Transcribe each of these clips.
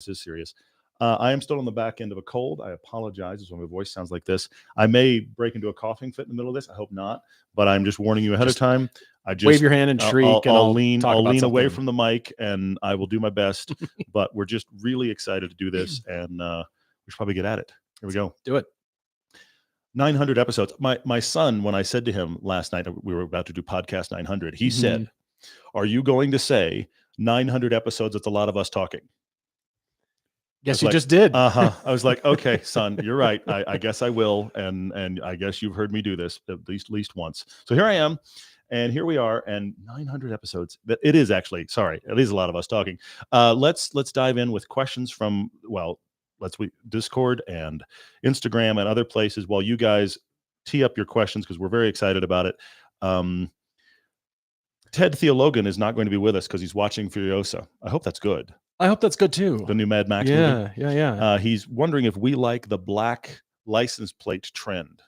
is serious. I am still on the back end of a cold. I apologize. That's why my voice sounds like this. I may break into a coughing fit in the middle of this. I hope not, but I'm just warning you ahead of time. I just wave your hand and shriek. I'll lean away from the mic, and I will do my best. But we're just really excited to do this, and we should probably get at it. Here we go. Do it. 900 episodes. My son, when I said to him last night, we were about to do podcast 900, he said, "Are you going to say 900 episodes? It's a lot of us talking." Yes, you just did. I was like, okay, son, you're right. I guess I will, and I guess you've heard me do this at least once. So here I am, and here we are, and 900 episodes. It is actually, sorry, it is a lot of us talking. Let's dive in with questions from Discord and Instagram and other places while you guys tee up your questions, because we're very excited about it. Ted Theologian is not going to be with us because he's watching Furiosa. I hope that's good. I hope that's good too. The new Mad Max movie. Yeah. He's wondering if we like the black license plate trend.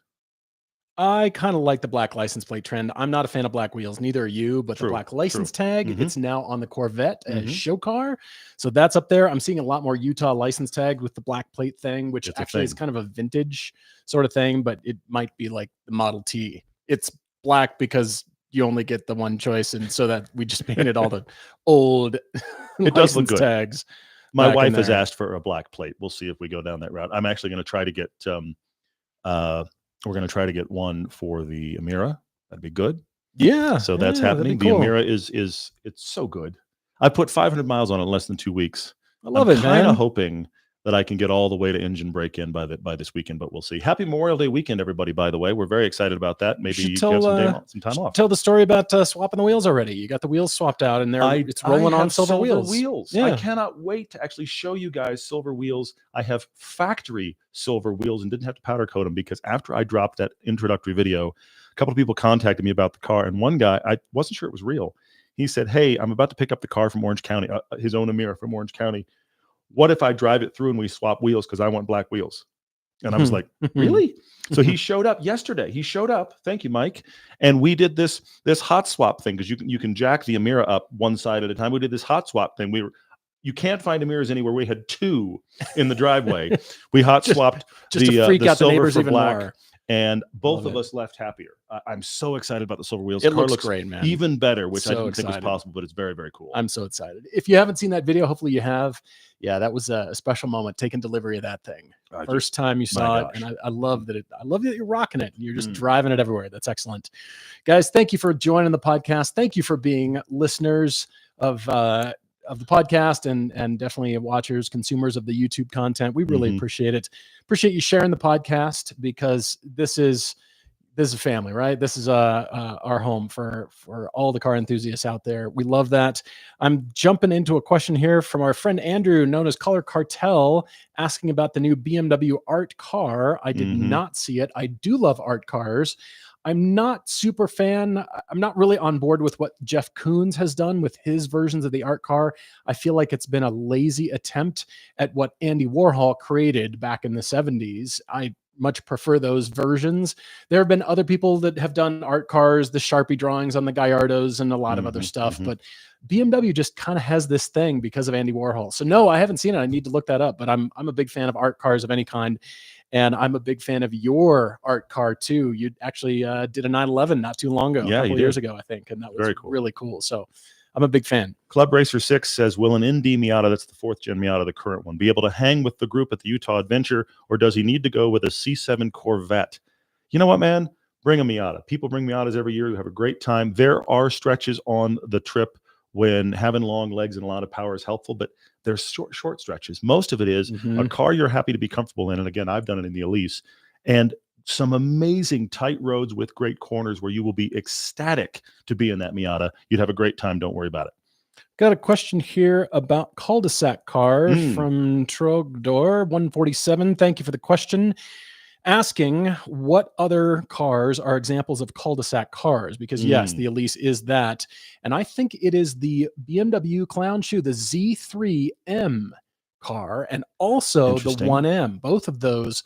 I kind of like the black license plate trend. I'm not a fan of black wheels. Neither are you, but the black license tag, it's now on the Corvette as show car. So that's up there. I'm seeing a lot more Utah license tag with the black plate thing, which actually is kind of a vintage sort of thing, but it might be like the Model T. It's black because you only get the one choice, and so that we just painted all the old it does look good. Tags. My wife has asked for a black plate. We'll see if we go down that route. I'm actually going to try to get we're going to try to get one for the Emira. That'd be good. Yeah. So that's happening. The Emira is it's so good. I put 500 miles on it in less than 2 weeks. I love it, man. Kind of hoping that I can get all the way to engine break-in by this weekend, but we'll see. Happy Memorial Day weekend, everybody, by the way. We're very excited about that. Maybe you have some time off. Tell the story about swapping the wheels already. You got the wheels swapped out, and it's rolling on silver wheels. Yeah. I cannot wait to actually show you guys silver wheels. I have factory silver wheels and didn't have to powder coat them, because after I dropped that introductory video, a couple of people contacted me about the car, and one guy, I wasn't sure it was real. He said, "Hey, I'm about to pick up the car from Orange County, his own Emira from Orange County. What if I drive it through and we swap wheels, because I want black wheels?" And I was like, really? So he showed up yesterday. He showed up. Thank you, Mike. And we did this hot swap thing, because you can jack the Emira up one side at a time. We did this hot swap thing. You can't find Emiras anywhere. We had two in the driveway. We hot swapped just to freak out the neighbors even black, more. And both of us left happier. I'm so excited about the silver wheels. It looks great, man. Even better, which I didn't think was possible, but it's very, very cool. I'm so excited. If you haven't seen that video, hopefully you have. Yeah, that was a special moment, taking delivery of that thing. First time you saw it, and I love that you're rocking it. And you're just driving it everywhere. That's excellent. Guys, thank you for joining the podcast. Thank you for being listeners of the podcast, and definitely watchers, consumers of the YouTube content. We really appreciate it. Appreciate you sharing the podcast, because this is a family, right? This is our home for all the car enthusiasts out there. We love that. I'm jumping into a question here from our friend Andrew, known as Color Cartel, asking about the new BMW art car. I did not see it. I do love art cars. I'm not super fan. I'm not really on board with what Jeff Koons has done with his versions of the art car. I feel like it's been a lazy attempt at what Andy Warhol created back in the 70s. I much prefer those versions. There have been other people that have done art cars, the Sharpie drawings on the Gallardos and a lot of other stuff, but BMW just kind of has this thing because of Andy Warhol. So no, I haven't seen it. I need to look that up, but I'm a big fan of art cars of any kind. And I'm a big fan of your art car too. You actually did a 911 not too long ago, a couple years ago, I think. And that was really cool. So I'm a big fan. Club Racer 6 says, will an Indy Miata, that's the 4th gen Miata, the current one, be able to hang with the group at the Utah Adventure, or does he need to go with a C7 Corvette? You know what, man? Bring a Miata. People bring Miatas every year. You have a great time. There are stretches on the trip when having long legs and a lot of power is helpful, but there's short stretches. Most of it is a car you're happy to be comfortable in. And again, I've done it in the Elise, and some amazing tight roads with great corners where you will be ecstatic to be in that Miata. You'd have a great time. Don't worry about it. Got a question here about cul-de-sac cars from Trogdor 147. Thank you for the question. Asking what other cars are examples of cul-de-sac cars, because yes, the Elise is that. And I think it is the BMW clown shoe, the Z3M car, and also the 1M. Both of those,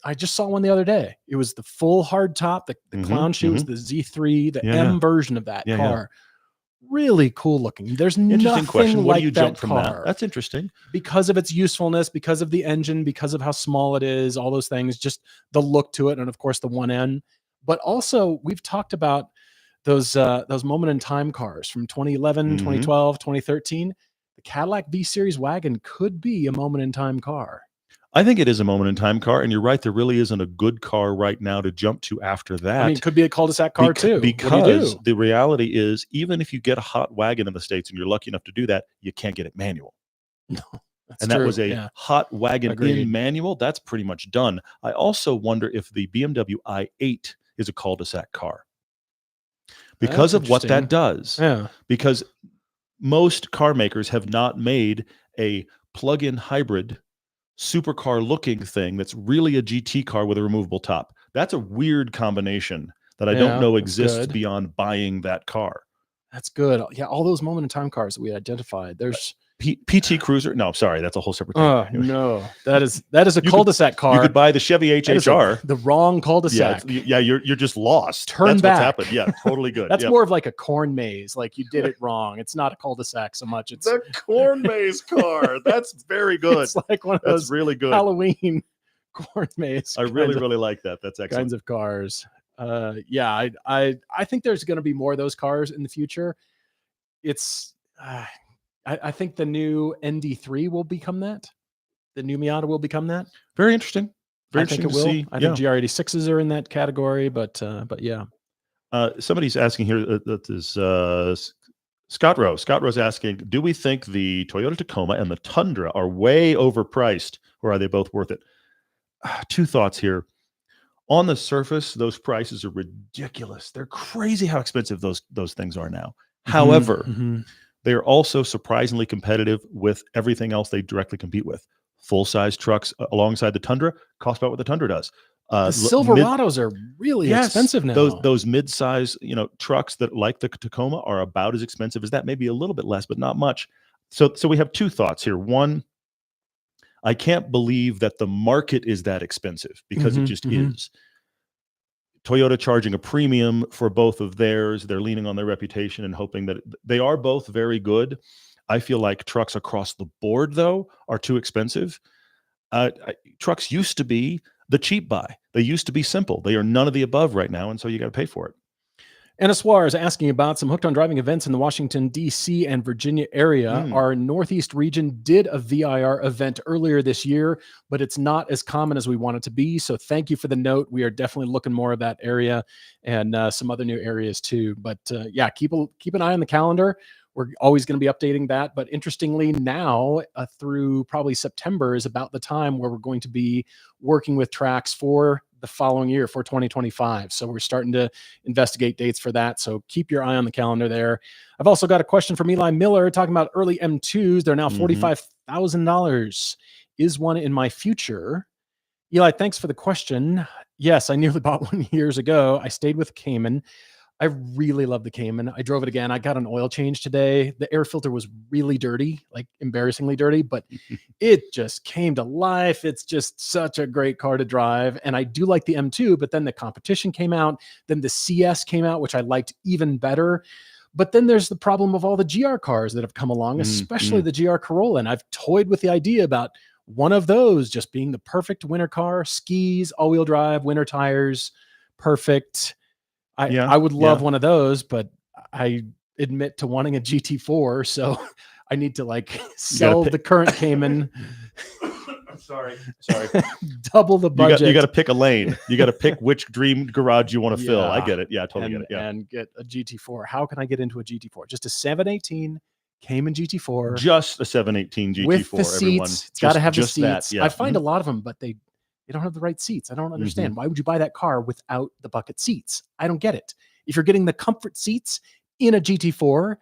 I just saw one the other day. It was the full hard top. The clown shoe was the Z3, the M version of that car. really cool looking. There's Interesting nothing question. What like do you that jump from car. that? That's interesting. Because of its usefulness, because of the engine, because of how small it is, all those things, just the look to it, and of course the 1N. But also, we've talked about those moment in time cars from 2011, 2012, 2013. The Cadillac V Series wagon could be a moment in time car. I think it is a moment in time car, and you're right. There really isn't a good car right now to jump to after that. I mean, it could be a cul-de-sac car too. Because what do you do? The reality is, even if you get a hot wagon in the States and you're lucky enough to do that, you can't get it manual. No, that's and true. That was a hot wagon in manual. That's pretty much done. I also wonder if the BMW i8 is a cul-de-sac car because of what that does. Yeah. Because most car makers have not made a plug-in hybrid supercar looking thing that's really a GT car with a removable top. That's a weird combination that I don't know exists beyond buying that car. That's good. Yeah, all those moment in time cars that we identified. There's PT Cruiser. No, sorry, that's a whole separate thing. Oh no, that is a cul-de-sac car. You could buy the Chevy HHR. The wrong cul-de-sac. Yeah, you're just lost. Turn that's back. What's happened. Yeah, totally good. That's more of like a corn maze. Like you did it wrong. It's not a cul-de-sac so much. It's the corn maze car. That's very good. It's like one of those really good Halloween corn maze. I really like that. That's excellent. Kinds of cars. Yeah, I think there's going to be more of those cars in the future. It's I think the new ND3 will become that. The new Miata will become that. Very interesting. I think it will. I think GR86s are in that category, but yeah. Somebody's asking here. That is Scott Rowe. Scott Rowe's asking, do we think the Toyota Tacoma and the Tundra are way overpriced, or are they both worth it? Two thoughts here. On the surface, those prices are ridiculous. They're crazy how expensive those things are now. However, they are also surprisingly competitive with everything else they directly compete with. Full-size trucks alongside the Tundra cost about what the Tundra does. The Silverados are really expensive now. Those mid-size, trucks that like the Tacoma are about as expensive as that, maybe a little bit less, but not much. So we have two thoughts here. One, I can't believe that the market is that expensive because it just is. Toyota charging a premium for both of theirs. They're leaning on their reputation and hoping that they are both very good. I feel like trucks across the board, though, are too expensive. Trucks used to be the cheap buy. They used to be simple. They are none of the above right now, and so you got to pay for it. Anna Suarez asking about some Hooked on Driving events in the Washington, D.C. and Virginia area. Our Northeast region did a VIR event earlier this year, but it's not as common as we want it to be. So thank you for the note. We are definitely looking more of that area and some other new areas too. But yeah, keep an eye on the calendar. We're always going to be updating that. But interestingly, now through probably September is about the time where we're going to be working with tracks for the following year, for 2025. So we're starting to investigate dates for that. So keep your eye on the calendar there. I've also got a question from Eli Miller talking about early M2s. They're now $45,000. Is one in my future? Eli, thanks for the question. Yes, I nearly bought one years ago. I stayed with Cayman. I really love the Cayman. I drove it again. I got an oil change today. The air filter was really dirty, like embarrassingly dirty, but it just came to life. It's just such a great car to drive. And I do like the M2, but then the competition came out. Then the CS came out, which I liked even better. But then there's the problem of all the GR cars that have come along, especially the GR Corolla. And I've toyed with the idea about one of those just being the perfect winter car, skis, all-wheel drive, winter tires, perfect. I would love one of those, but I admit to wanting a GT4, so I need to sell the current Cayman. I'm sorry. Double the budget. You got to pick a lane. You got to pick which dream garage you want to fill. I get it. Yeah, I totally get it. Yeah. And get a GT4. How can I get into a GT4? Just a 718 Cayman GT4. Just a 718 GT4. With the seats. Everyone. It's got to have the seats. That, yeah. I find a lot of them, but they don't have the right seats. I don't understand. Why would you buy that car without the bucket seats? I don't get it. If you're getting the comfort seats in a GT4,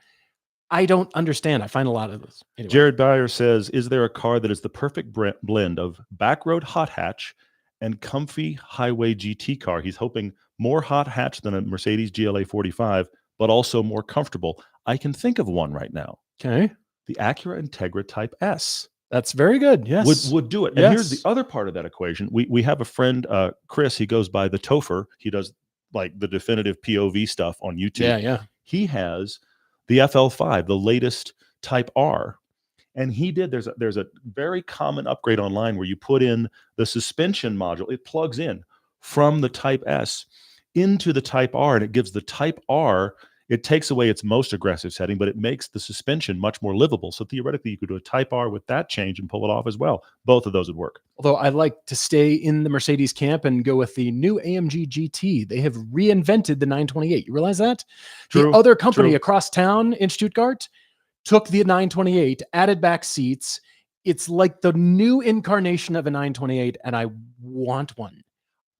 I don't understand. I find a lot of this. Anyway. Jared Byer says, is there a car that is the perfect blend of backroad hot hatch and comfy highway GT car? He's hoping more hot hatch than a Mercedes GLA 45, but also more comfortable. I can think of one right now. Okay. The Acura Integra Type S. That's very good. Yes. Would do it. And here's the other part of that equation. We have a friend, Chris, he goes by the Topher. He does like the definitive POV stuff on YouTube. Yeah. He has the FL5, the latest Type R. And he did, there's a very common upgrade online where you put in the suspension module. It plugs in from the Type S into the Type R, and it gives the Type R, it takes away its most aggressive setting, but it makes the suspension much more livable. So theoretically, you could do a Type R with that change and pull it off as well. Both of those would work. Although I like to stay in the Mercedes camp and go with the new AMG GT. They have reinvented the 928. You realize that? True, the other company true. across town in Stuttgart took the 928, added back seats. It's like the new incarnation of a 928, and I want one.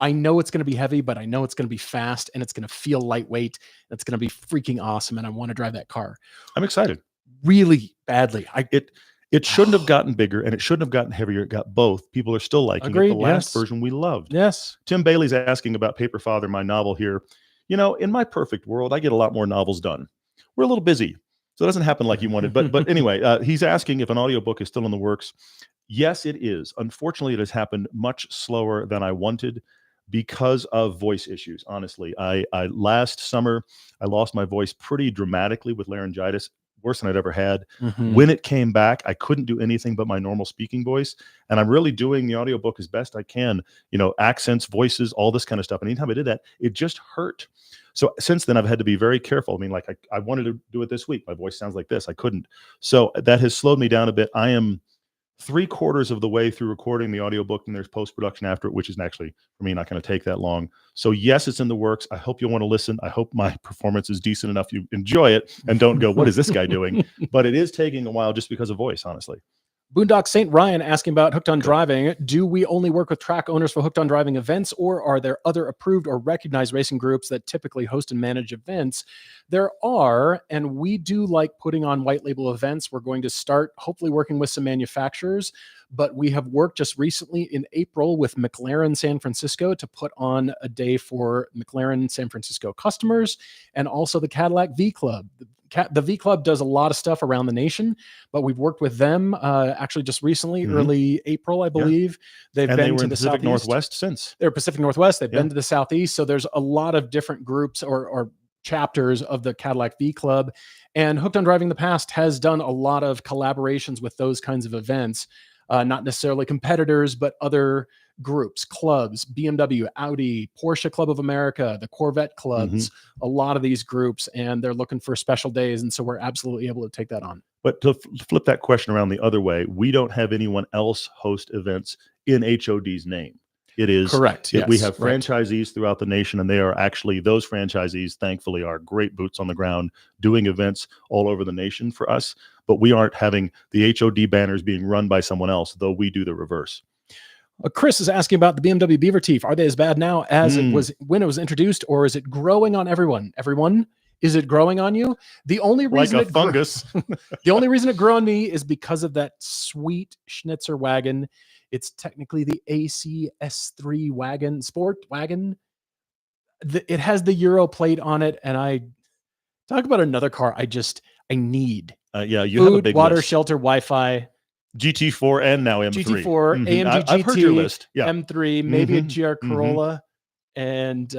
I know it's going to be heavy, but I know it's going to be fast, and it's going to feel lightweight. It's going to be freaking awesome, and I want to drive that car. I'm excited. Really badly. It shouldn't have gotten bigger, and it shouldn't have gotten heavier. It got both. People are still liking it. The last version we loved. Yes. Tim Bailey's asking about Paper Father, my novel here. You know, in my perfect world, I get a lot more novels done. We're a little busy, so it doesn't happen like you wanted. But anyway, he's asking if an audiobook is still in the works. Yes, it is. Unfortunately, it has happened much slower than I wanted, because of voice issues. Honestly, I last summer, I lost my voice pretty dramatically with laryngitis, worse than I'd ever had. When it came back, I couldn't do anything but my normal speaking voice. And I'm really doing the audiobook as best I can, you know, accents, voices, all this kind of stuff. And anytime I did that, it just hurt. So since then, I've had to be very careful. I mean, like I wanted to do it this week. My voice sounds like this. I couldn't. So that has slowed me down a bit. I am 3/4 of the way through recording the audiobook, and there's post-production after it, which is actually, for me, not going to take that long. So yes, it's in the works. I hope you'll want to listen. I hope my performance is decent enough you enjoy it and don't go, what is this guy doing? But it is taking a while just because of voice, honestly. Boondock St. Ryan asking about Hooked on Driving. Do we only work with track owners for Hooked on Driving events, or are there other approved or recognized racing groups that typically host and manage events? There are, and we do like putting on white label events. We're going to start hopefully working with some manufacturers, but we have worked just recently in April with McLaren San Francisco to put on a day for McLaren San Francisco customers, and also the Cadillac V Club. The V Club does a lot of stuff around the nation, but we've worked with them actually just recently, early April, I believe. They were in to the Pacific Southeast. Northwest since. They're Pacific Northwest. They've been to the Southeast. So there's a lot of different groups or chapters of the Cadillac V Club. And Hooked on Driving in the past has done a lot of collaborations with those kinds of events, not necessarily competitors, but other groups, clubs, BMW, Audi, Porsche Club of America, the Corvette clubs, a lot of these groups, and they're looking for special days. And so we're absolutely able to take that on. But to flip that question around the other way, we don't have anyone else host events in HOD's name. It is correct. We have franchisees throughout the nation, and they are actually, those franchisees, thankfully, are great boots on the ground doing events all over the nation for us. But we aren't having the HOD banners being run by someone else, though we do the reverse. Chris is asking about the BMW Beaver Teeth. Are they as bad now as it was when it was introduced, or is it growing on everyone? Everyone? Is it growing on you? The only reason like a fungus. The only reason it grew on me is because of that sweet Schnitzer wagon. It's technically the AC-S3 wagon, sport wagon. It has the Euro plate on it, and I talk about another car I need. You Food, have a big water, list. shelter, Wi-Fi. GT4 and now M3. GT4, AMG GT, I've heard your list. Yeah. M3, maybe a GR Corolla, and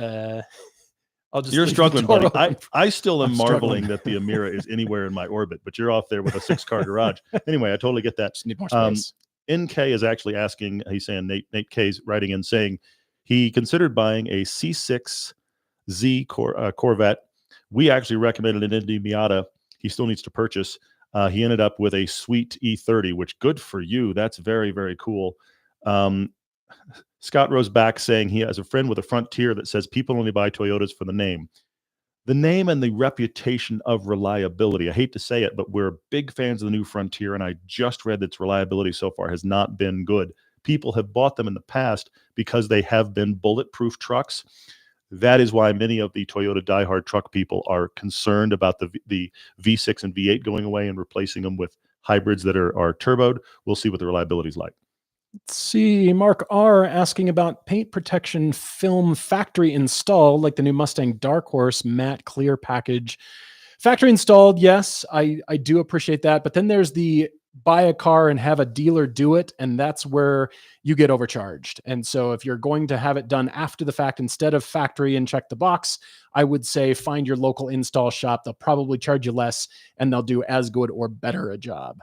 I'll just. You're struggling, buddy. I still am struggling. marveling that the Emira is anywhere in my orbit, but you're off there with a 6-car garage. Anyway, I totally get that. Just need more space. NK is actually asking. He's saying Nate K's writing in saying he considered buying a C6Z Corvette. We actually recommended an Indy Miata. He still needs to purchase. He ended up with a sweet E30, which good for you. That's very, very cool. Scott Rose back saying he has a friend with a Frontier that says people only buy Toyotas for the name. The name and the reputation of reliability. I hate to say it, but we're big fans of the new Frontier, and I just read that its reliability so far has not been good. People have bought them in the past because they have been bulletproof trucks. That is why many of the Toyota diehard truck people are concerned about the V6 and V8 going away and replacing them with hybrids that are turboed. We'll see what the reliability is like. Let's see. Mark R asking about paint protection film factory installed, like the new Mustang Dark Horse matte clear package. Factory installed, yes, I do appreciate that. But then there's the buy a car and have a dealer do it, and that's where you get overcharged. And so if you're going to have it done after the fact instead of factory and check the box, I would say find your local install shop. They'll probably charge you less and they'll do as good or better a job.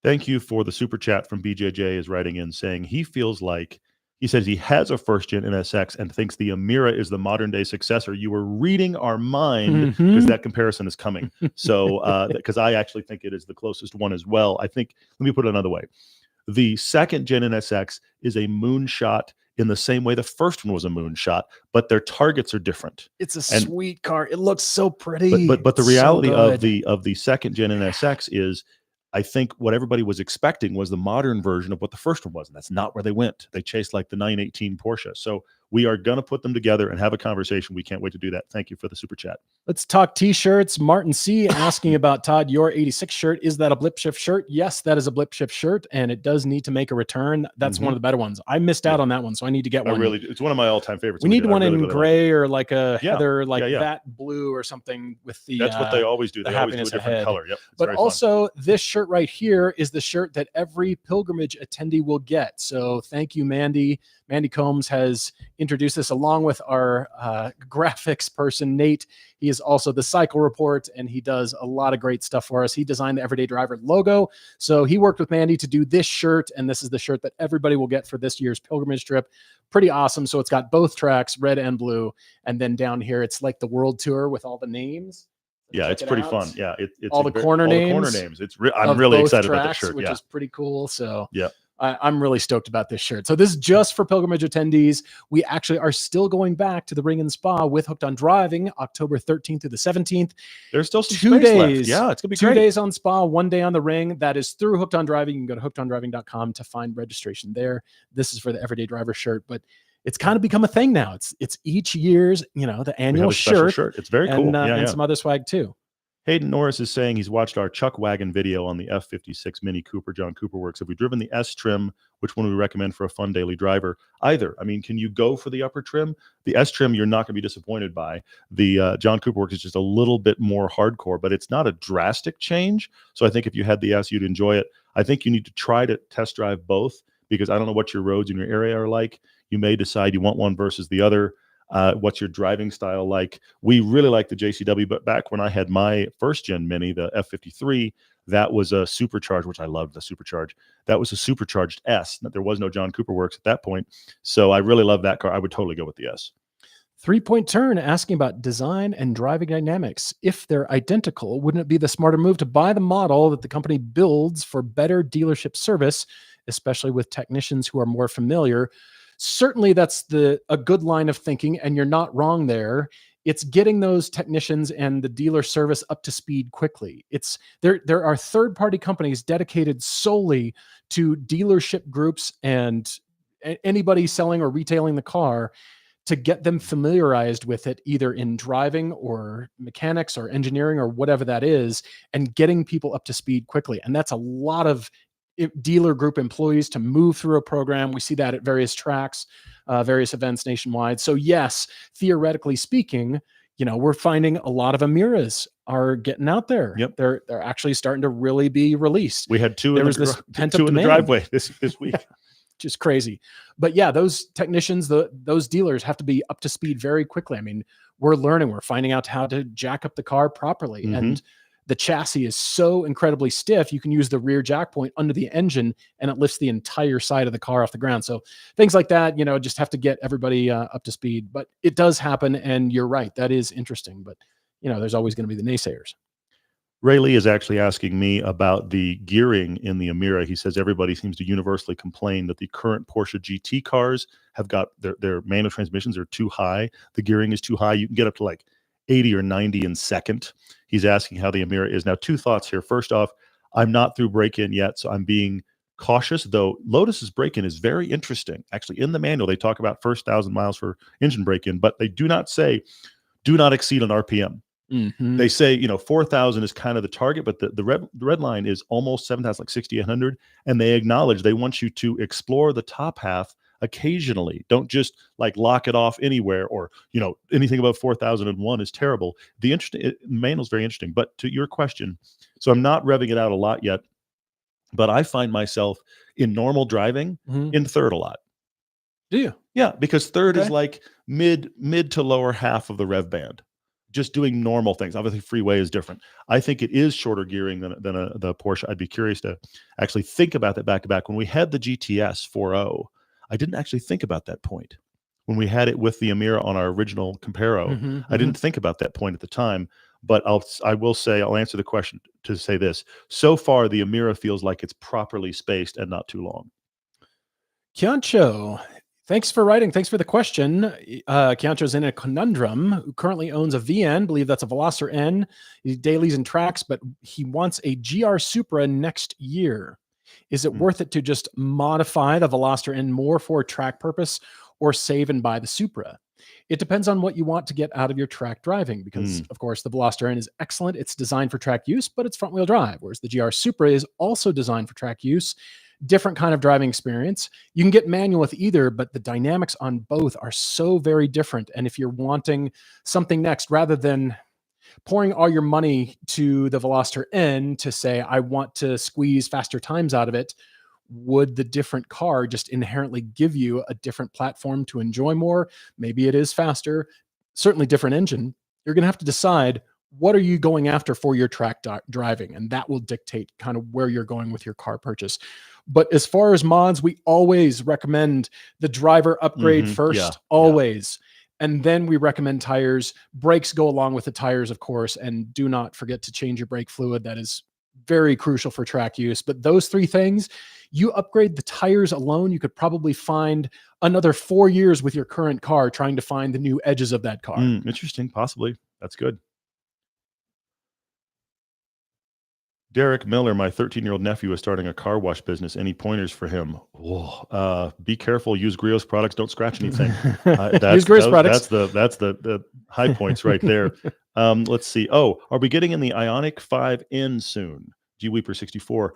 Thank you for the super chat from BJJ is writing in saying he feels like, he says he has a first gen NSX and thinks the Emira is the modern day successor. You were reading our mind because that comparison is coming. So, because I actually think it is the closest one as well. I think, let me put it another way. The second gen NSX is a moonshot in the same way the first one was a moonshot, but their targets are different. It's a sweet car. It looks so pretty. But the reality of the second gen NSX is, I think what everybody was expecting was the modern version of what the first one was. And that's not where they went. They chased like the 918 Porsche. So we are going to put them together and have a conversation. We can't wait to do that. Thank you for the super chat. Let's talk t-shirts. Martin C asking about, Todd, your 86 shirt. Is that a Blip Shift shirt? Yes, that is a Blip Shift shirt, and it does need to make a return. That's one of the better ones. I missed out on that one, so I need to get one. It's one of my all-time favorites. We need one in gray or like a heather, like that blue or something with the. That's what they always do. They always do a different color. Yep. But also, this shirt right here is the shirt that every pilgrimage attendee will get. So thank you, Mandy. Mandy Combs has introduced this along with our graphics person, Nate. He is also the Cycle Report, and he does a lot of great stuff for us. He designed the Everyday Driver logo. So he worked with Mandy to do this shirt, and this is the shirt that everybody will get for this year's pilgrimage trip. Pretty awesome. So it's got both tracks, red and blue. And then down here, it's like the world tour with all the names. Yeah, it's pretty fun. Yeah, it's all the corner names. I'm really excited about that shirt. Which is pretty cool. So yeah. I'm really stoked about this shirt. So this is just for pilgrimage attendees. We actually are still going back to the Ring and Spa with Hooked on Driving, October 13th through the 17th. There's still some 2 days left. Yeah, it's going to be 2 great. days on Spa, 1 day on the Ring. That is through Hooked on Driving. You can go to hookedondriving.com to find registration there. This is for the Everyday Driver shirt, but it's kind of become a thing now. It's each year's, the annual shirt. It's very cool. And some other swag too. Hayden Norris is saying he's watched our Chuck Wagon video on the F56 Mini Cooper, John Cooper Works. Have we driven the S trim? Which one would we recommend for a fun daily driver? Either. I mean, can you go for the upper trim? The S trim, you're not going to be disappointed by. The John Cooper Works is just a little bit more hardcore, but it's not a drastic change. So I think if you had the S, you'd enjoy it. I think you need to try to test drive both, because I don't know what your roads in your area are like. You may decide you want one versus the other. What's your driving style like? We really like the JCW, but back when I had my first gen Mini, the F53, that was a supercharged, which I loved the supercharged. That was a supercharged S. There was no John Cooper Works at that point. So I really love that car. I would totally go with the S. 3-Point Turn asking about design and driving dynamics. If they're identical, wouldn't it be the smarter move to buy the model that the company builds for better dealership service, especially with technicians who are more familiar? Certainly that's a good line of thinking, and you're not wrong there. It's getting those technicians and the dealer service up to speed quickly. There are third-party companies dedicated solely to dealership groups and anybody selling or retailing the car to get them familiarized with it, either in driving or mechanics or engineering or whatever that is, and getting people up to speed quickly. And that's a lot of dealer group employees to move through a program. We see that at various tracks, various events nationwide. So yes, theoretically speaking, we're finding a lot of Emiras are getting out there. Yep. They're actually starting to really be released. We had two in the driveway this week. Just crazy. But yeah, those technicians, those dealers have to be up to speed very quickly. I mean, we're finding out how to jack up the car properly. And the chassis is so incredibly stiff, you can use the rear jack point under the engine and it lifts the entire side of the car off the ground. So things like that, just have to get everybody up to speed. But it does happen, and you're right. That is interesting. But, there's always going to be the naysayers. Ray Lee is actually asking me about the gearing in the Emira. He says everybody seems to universally complain that the current Porsche GT cars have got their manual transmissions are too high. The gearing is too high. You can get up to like 80 or 90 in second. He's asking how the Emira is. Now, two thoughts here. First off, I'm not through break-in yet, so I'm being cautious, though Lotus's break-in is very interesting. Actually, in the manual, they talk about first 1,000 miles for engine break-in, but they do not say, do not exceed an RPM. They say, 4,000 is kind of the target, but the red line is almost 7,000, like 6,800, and they acknowledge they want you to explore the top half occasionally. Don't just like lock it off anywhere, or anything above 4,001 is terrible. The manual is very interesting. But to your question, so I'm not revving it out a lot yet. but I find myself in normal driving in third a lot. Do you? Yeah, because third is like mid to lower half of the rev band, just doing normal things. Obviously, freeway is different. I think it is shorter gearing than the Porsche. I'd be curious to actually think about that back to back. When we had the GTS 4.0, I didn't actually think about that point. When we had it with the Emira on our original Comparo, I didn't think about that point at the time. But I'll answer the question to say this. So far, the Emira feels like it's properly spaced and not too long. Kiancho, thanks for writing. Thanks for the question. Kiancho's in a conundrum. Who currently owns a VN, believe that's a Veloster N. He dailies and tracks, but he wants a GR Supra next year. Is it worth it to just modify the Veloster N more for track purpose, or save and buy the Supra? It depends on what you want to get out of your track driving, because of course the Veloster N is excellent. It's designed for track use, but it's front wheel drive, whereas the GR Supra is also designed for track use. Different kind of driving experience. You can get manual with either, but the dynamics on both are so very different. And if you're wanting something next, rather than pouring all your money to the Veloster N to say, I want to squeeze faster times out of it, would the different car just inherently give you a different platform to enjoy more? Maybe it is faster, certainly different engine. You're going to have to decide, what are you going after for your track driving? And that will dictate kind of where you're going with your car purchase. But as far as mods, we always recommend the driver upgrade first, always. And then we recommend tires. Brakes go along with the tires, of course, and do not forget to change your brake fluid. That is very crucial for track use. But those three things, you upgrade the tires alone, you could probably find another 4 years with your current car trying to find the new edges of that car. Interesting, possibly. That's good. Derek Miller, my 13-year-old nephew, is starting a car wash business. Any pointers for him? Be careful. Use Griot's products. Don't scratch anything. Use Griot's products. That's the high points right there. Let's see. Oh, are we getting in the Ioniq 5N soon? G Weeper 64.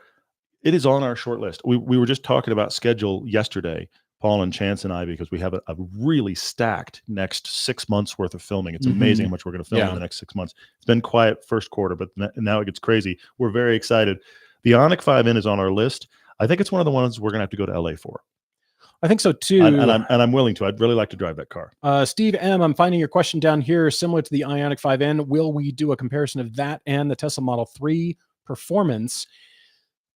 It is on our short list. We were just talking about schedule yesterday, Paul and Chance and I, because we have a really stacked next 6 months worth of filming. It's amazing how much we're going to film in the next 6 months. It's been quiet first quarter, but now it gets crazy. We're very excited. The Ioniq 5N is on our list. I think it's one of the ones we're going to have to go to LA for. I think so too. And I'm willing to. I'd really like to drive that car. Steve M, I'm finding your question down here similar to the Ioniq 5N. Will we do a comparison of that and the Tesla Model 3 performance?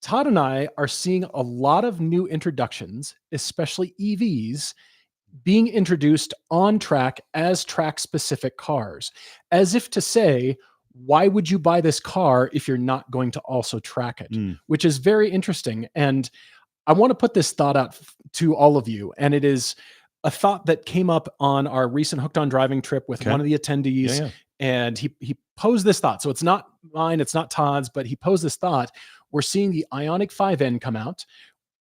Todd and I are seeing a lot of new introductions, especially EVs, being introduced on track as track-specific cars, as if to say, why would you buy this car if you're not going to also track it? Which is very interesting. And I want to put this thought out to all of you. And it is a thought that came up on our recent Hooked on Driving trip with one of the attendees. And he posed this thought. So it's not mine, it's not Todd's, but he posed this thought. We're seeing the Ioniq 5N come out.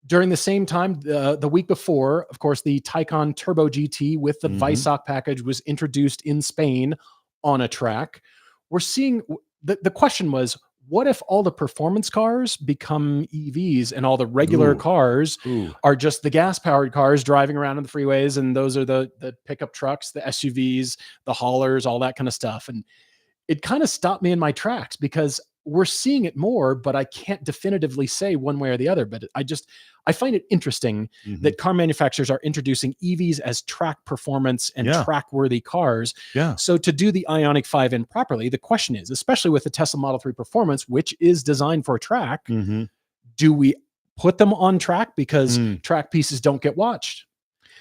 During the same time, the week before, of course, the Taycan Turbo GT with the Weissach package was introduced in Spain on a track. We're seeing, the question was, what if all the performance cars become EVs and all the regular cars are just the gas-powered cars driving around on the freeways, and those are the pickup trucks, the SUVs, the haulers, all that kind of stuff. And it kind of stopped me in my tracks, because we're seeing it more, but I can't definitively say one way or the other. But I find it interesting that car manufacturers are introducing EVs as track performance and track-worthy cars. So to do the Ioniq 5N properly, the question is, especially with the Tesla Model 3 Performance, which is designed for a track, do we put them on track because track pieces don't get watched?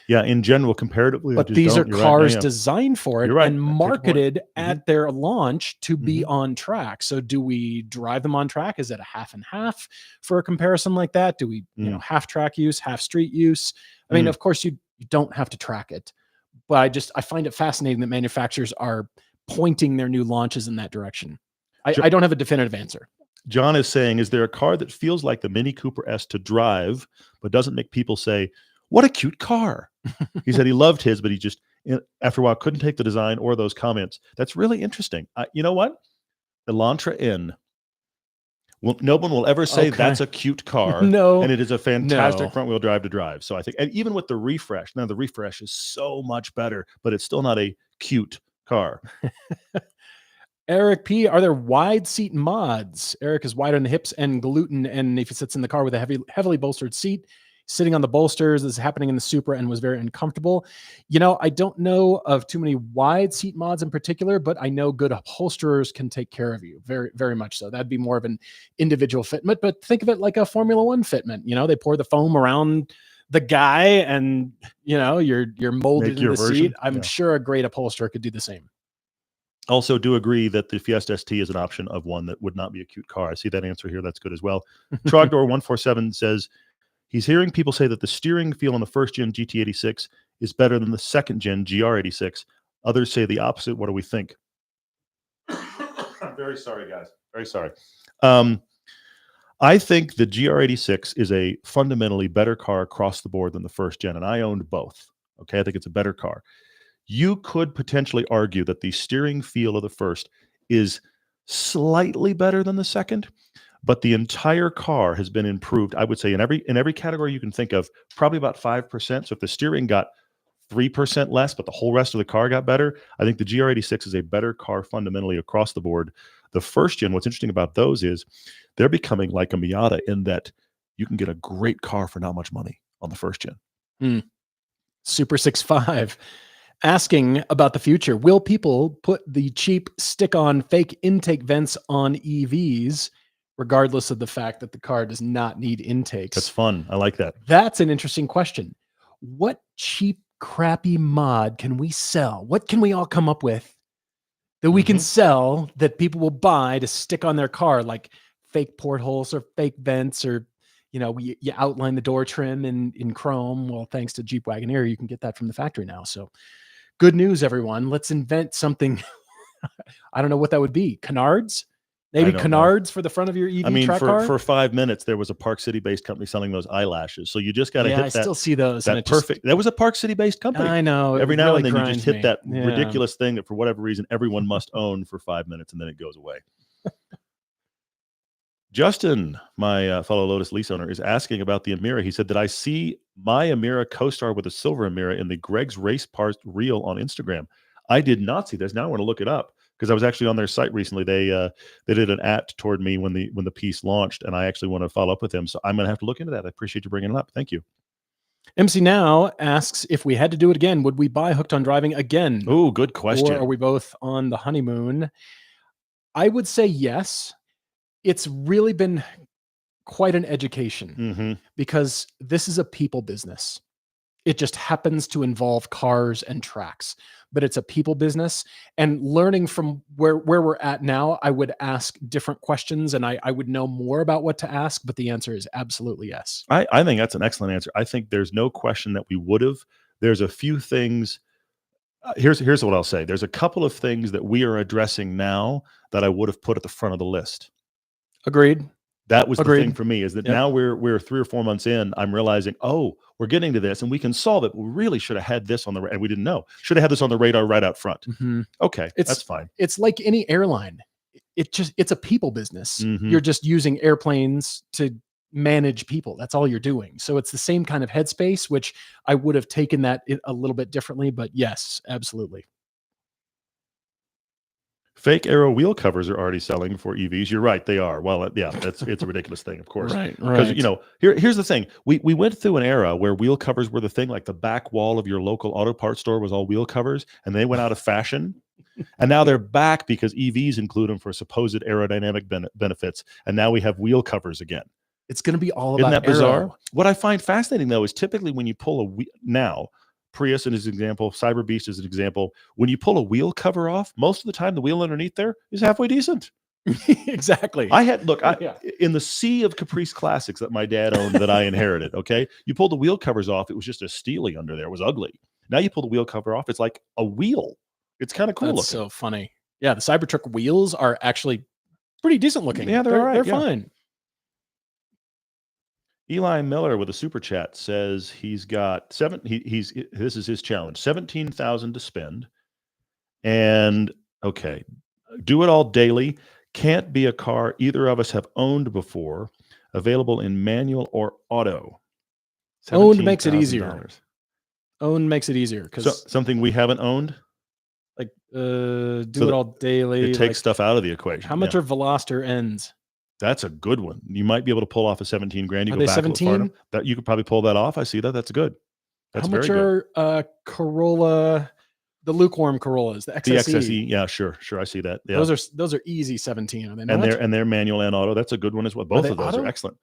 Yeah, in general, comparatively. But these are cars designed for it and marketed at their launch to be on track. So do we drive them on track? Is it a half and half for a comparison like that? Do we, half track use, half street use? I mean, of course, you don't have to track it. But I find it fascinating that manufacturers are pointing their new launches in that direction. I don't have a definitive answer. John is saying, is there a car that feels like the Mini Cooper S to drive, but doesn't make people say, what a cute car? He said he loved his, but he just, after a while, couldn't take the design or those comments. That's really interesting. You know what? Elantra N. Well, no one will ever say that's a cute car. No. And it is a fantastic front wheel drive to drive. So I think, and even with the refresh, now the refresh is so much better, but it's still not a cute car. Eric P, are there wide seat mods? Eric is wider in the hips and gluten, and if he sits in the car with a heavily bolstered seat, sitting on the bolsters, this is happening in the Supra and was very uncomfortable. You know, I don't know of too many wide seat mods in particular, but I know good upholsterers can take care of you. Very, very much so. That'd be more of an individual fitment, but think of it like a Formula One fitment. You know, they pour the foam around the guy and, you know, you're molded in the seat. I'm sure a great upholsterer could do the same. Also, do agree that the Fiesta ST is an option of one that would not be a cute car. I see that answer here. That's good as well. Trogdor147 says, he's hearing people say that the steering feel on the first-gen GT86 is better than the second-gen GR86. Others say the opposite. What do we think? I'm very sorry, guys. Very sorry. I think the GR86 is a fundamentally better car across the board than the first-gen, and I owned both. Okay, I think it's a better car. You could potentially argue that the steering feel of the first is slightly better than the second, but the entire car has been improved. I would say in every category you can think of, probably about 5%. So if the steering got 3% less, but the whole rest of the car got better, I think the GR86 is a better car fundamentally across the board. The first gen, what's interesting about those is they're becoming like a Miata in that you can get a great car for not much money on the first gen. Super 65. Asking about the future. Will people put the cheap stick-on fake intake vents on EVs, regardless of the fact that the car does not need intakes? That's fun. I like that. That's an interesting question. What cheap, crappy mod can we sell? What can we all come up with that we can sell that people will buy to stick on their car, like fake portholes or fake vents, or, you know, you outline the door trim in chrome. Well, thanks to Jeep Wagoneer, you can get that from the factory now. So good news, everyone. Let's invent something. I don't know what that would be. Canards? Maybe canards for the front of your EV track car? For 5 minutes, there was a Park City-based company selling those eyelashes. So you just got to hit that. I still see those. That perfect. That was a Park City-based company. I know. Every now and then you just hit that ridiculous thing that for whatever reason everyone must own for 5 minutes, and then it goes away. Justin, my fellow Lotus lease owner, is asking about the Emira. He said that I see my Emira co-star with a silver Emira in the Greg's Race Parts reel on Instagram. I did not see this. Now I want to look it up because I was actually on their site recently. They did an at toward me when the piece launched, and I actually want to follow up with them. So I'm going to have to look into that. I appreciate you bringing it up. Thank you. MC Now asks, if we had to do it again, would we buy Hooked on Driving again? Oh, good question. Or are we both on the honeymoon? I would say yes. It's really been quite an education because this is a people business. It just happens to involve cars and tracks, but it's a people business. And learning from where we're at now, I would ask different questions and I would know more about what to ask, but the answer is absolutely yes. I think that's an excellent answer. I think there's no question that we would have. There's a few things. Here's what I'll say. There's a couple of things that we are addressing now that I would have put at the front of the list. Agreed. That was the thing for me, is that now we're 3 or 4 months in, I'm realizing, oh, we're getting to this and we can solve it. We really should have had this on the, and we didn't know, should have had this on the radar right out front. Okay, that's fine. It's like any airline. It's a people business. You're just using airplanes to manage people. That's all you're doing. So it's the same kind of headspace, which I would have taken that a little bit differently, but yes, absolutely. Fake aero wheel covers are already selling for EVs. You're right, they are. Well, yeah, it's a ridiculous thing, of course. Right. Because you know, here's the thing. We went through an era where wheel covers were the thing. Like the back wall of your local auto parts store was all wheel covers, and they went out of fashion. And now they're back because EVs include them for supposed aerodynamic benefits. And now we have wheel covers again. It's going to be all about. Isn't that bizarre? Aero. What I find fascinating though is typically when you pull now. Prius as an example, Cyber Beast as an example. When you pull a wheel cover off, most of the time the wheel underneath there is halfway decent. Exactly. In the sea of Caprice classics that my dad owned that I inherited, okay? You pull the wheel covers off, it was just a steely under there. It was ugly. Now you pull the wheel cover off, it's like a wheel. It's kind of cool That's looking. so funny. Yeah, the Cybertruck wheels are actually pretty decent looking. Yeah, they're all right. They're fine. Eli Miller with a super chat says he's got this is his challenge, 17,000 to spend. And okay, do it all daily. Can't be a car either of us have owned before. Available in manual or auto. Owned makes it easier. Owned makes it easier because something we haven't owned. Like do it all daily. It takes stuff out of the equation. How much are Veloster ends? That's a good one. You might be able to pull off a 17 grand. You Are go they back 17? That you could probably pull that off. I see that. That's good. That's How much very are Corolla, the lukewarm Corollas, the XSE? The XSE, yeah, sure. I see that. Yeah. Those are easy 17, are they not? And they're manual and auto. That's a good one as well. Both of those auto? are excellent.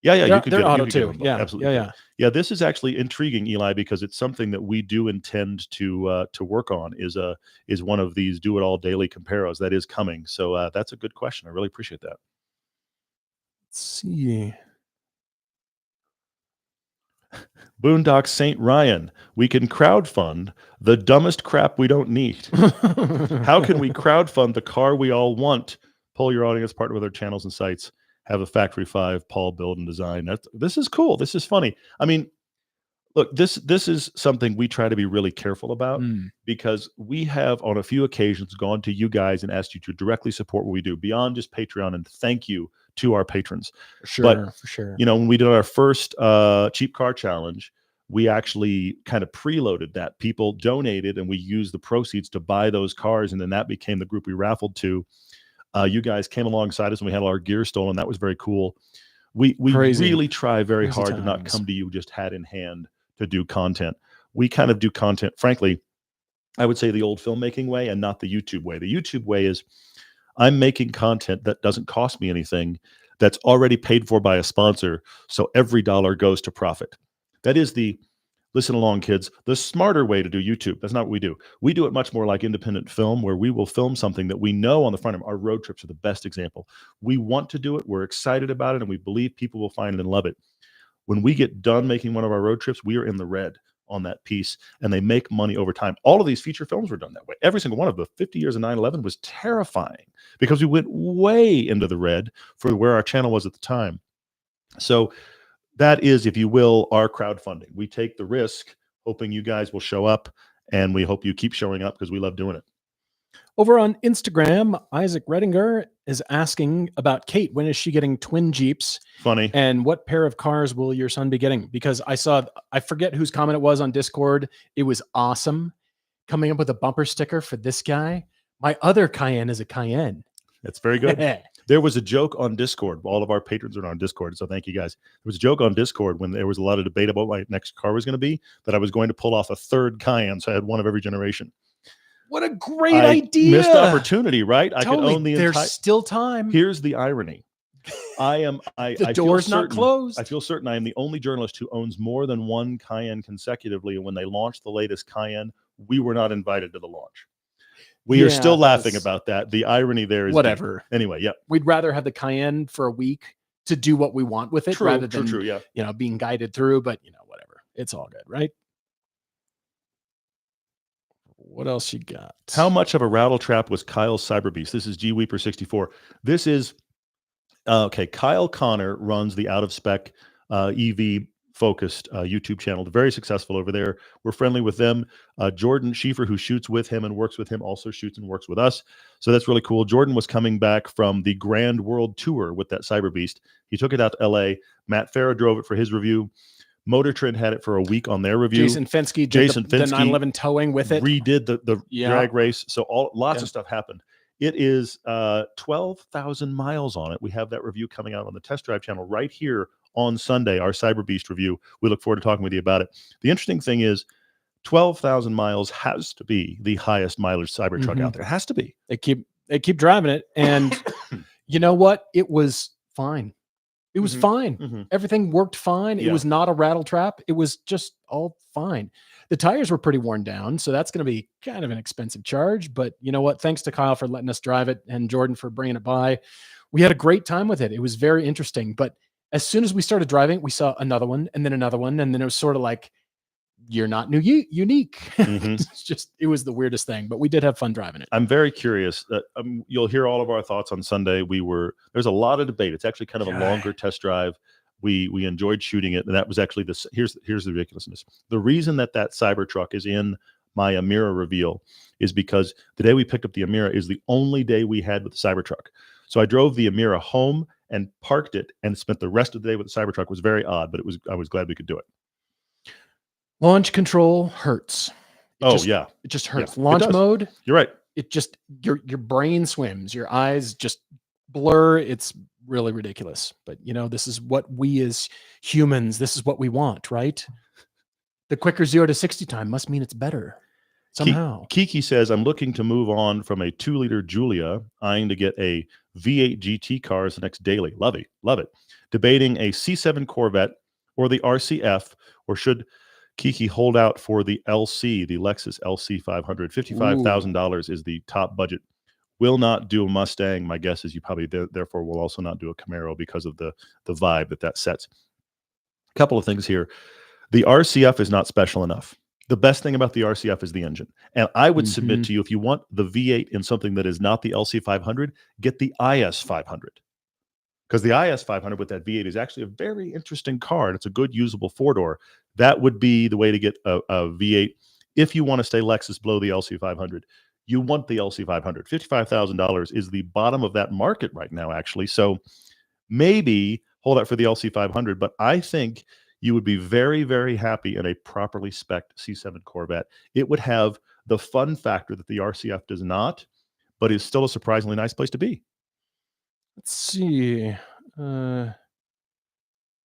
Yeah, you could they're get auto you could too. Get them. Yeah, absolutely. Yeah. This is actually intriguing, Eli, because it's something that we do intend to work on. Is one of these do it all daily comparos that is coming. So that's a good question. I really appreciate that. Let's see. Boondock St. Ryan, we can crowdfund the dumbest crap we don't need. How can we crowdfund the car we all want? Pull your audience, partner with our channels and sites. Have a Factory 5, Paul build and design. This is cool. This is funny. I mean, look, this is something we try to be really careful about because we have on a few occasions gone to you guys and asked you to directly support what we do beyond just Patreon, and thank you to our patrons. For sure. You know, when we did our first cheap car challenge, we actually kind of preloaded that. People donated and we used the proceeds to buy those cars, and then that became the group we raffled to. You guys came alongside us and we had all our gear stolen. That was very cool. We really try very hard to not come to you just hat in hand to do content. We kind of do content, frankly, I would say the old filmmaking way and not the YouTube way. The YouTube way is I'm making content that doesn't cost me anything, that's already paid for by a sponsor, so every dollar goes to profit. That is the, listen along, kids, the smarter way to do YouTube. That's not what we do. We do it much more like independent film, where we will film something that we know on the front end. Our road trips are the best example. We want to do it, we're excited about it, and we believe people will find it and love it. When we get done making one of our road trips, we are in the red on that piece, and they make money over time. All of these feature films were done that way. Every single one of the 50 years of 9/11 was terrifying because we went way into the red for where our channel was at the time. So that is, if you will, our crowdfunding. We take the risk, hoping you guys will show up, and we hope you keep showing up because we love doing it. Over on Instagram, Isaac Redinger is asking about Kate. When is she getting twin Jeeps? Funny. And what pair of cars will your son be getting? Because I forget whose comment it was on Discord. It was awesome. Coming up with a bumper sticker for this guy. My other Cayenne is a Cayenne. That's very good. There was a joke on Discord. All of our patrons are on Discord, so thank you guys. There was a joke on Discord when there was a lot of debate about what my next car was going to be, that I was going to pull off a third Cayenne, so I had one of every generation. What a great idea. Missed opportunity, right? Totally. I could own the entire. There's still time. Here's the irony. The door's not closed. I feel certain I am the only journalist who owns more than one Cayenne consecutively. And when they launched the latest Cayenne, we were not invited to the launch. We are still laughing about that. The irony there is whatever. Anyway, yeah. We'd rather have the Cayenne for a week to do what we want with it rather than being guided through, but whatever. It's all good, right? What else you got? How much of a rattle trap was Kyle's Cyberbeast? This is G Weeper 64. This is okay. Kyle Connor runs the out of spec EV focused YouTube channel. They're very successful over there. We're friendly with them. Jordan Schieffer, who shoots with him and works with him, also shoots and works with us. So that's really cool. Jordan was coming back from the Grand World Tour with that Cyberbeast. He took it out to LA. Matt Farah drove it for his review. Motor Trend had it for a week on their review. Jason Fensky did the 911 towing with it. Redid the drag race. So lots of stuff happened. It is 12,000 miles on it. We have that review coming out on the Test Drive channel right here on Sunday, our Cyberbeast review. We look forward to talking with you about it. The interesting thing is 12,000 miles has to be the highest mileage Cybertruck out there. It has to be. They keep driving it. And you know what? It was fine. It was fine. Everything worked fine. It was not a rattle trap. It was just all fine. The tires were pretty worn down, so that's going to be kind of an expensive charge. But you know what? Thanks to Kyle for letting us drive it and Jordan for bringing it by. We had a great time with it. It was very interesting. But as soon as we started driving, we saw another one and then another one. And then it was sort of like, you're not unique. It was the weirdest thing, but we did have fun driving it. I'm very curious. You'll hear all of our thoughts on Sunday. There's a lot of debate. It's actually kind of a longer test drive. We enjoyed shooting it, and that was actually here's the ridiculousness. The reason that Cybertruck is in my Emira reveal is because the day we picked up the Emira is the only day we had with the Cybertruck. So I drove the Emira home and parked it and spent the rest of the day with the Cybertruck. It was very odd, but I was glad we could do it. Launch control hurts. Yeah. It just hurts. Yeah, Launch mode. You're right. It just, your brain swims, your eyes just blur. It's really ridiculous. But this is what we as humans, this is what we want, right? The quicker 0 to 60 time must mean it's better somehow. Kiki says, I'm looking to move on from a 2-liter Giulia, eyeing to get a V8 GT car as the next daily. Love it. Debating a C7 Corvette or the RCF, or should Kiki hold out for the LC, the Lexus LC 500? $55,000 is the top budget. Will not do a Mustang. My guess is you probably therefore will also not do a Camaro because of the vibe that sets. A couple of things here. The RCF is not special enough. The best thing about the RCF is the engine. And I would submit to you, if you want the V8 in something that is not the LC 500, get the IS 500. Because the IS 500 with that V8 is actually a very interesting car, and it's a good usable four-door. That would be the way to get a V8 if you want to stay Lexus below the LC 500. You want the LC 500. $55,000 is the bottom of that market right now, actually. So maybe hold out for the LC 500, but I think you would be very, very happy in a properly spec'd C7 Corvette. It would have the fun factor that the RCF does not, but is still a surprisingly nice place to be. Let's see.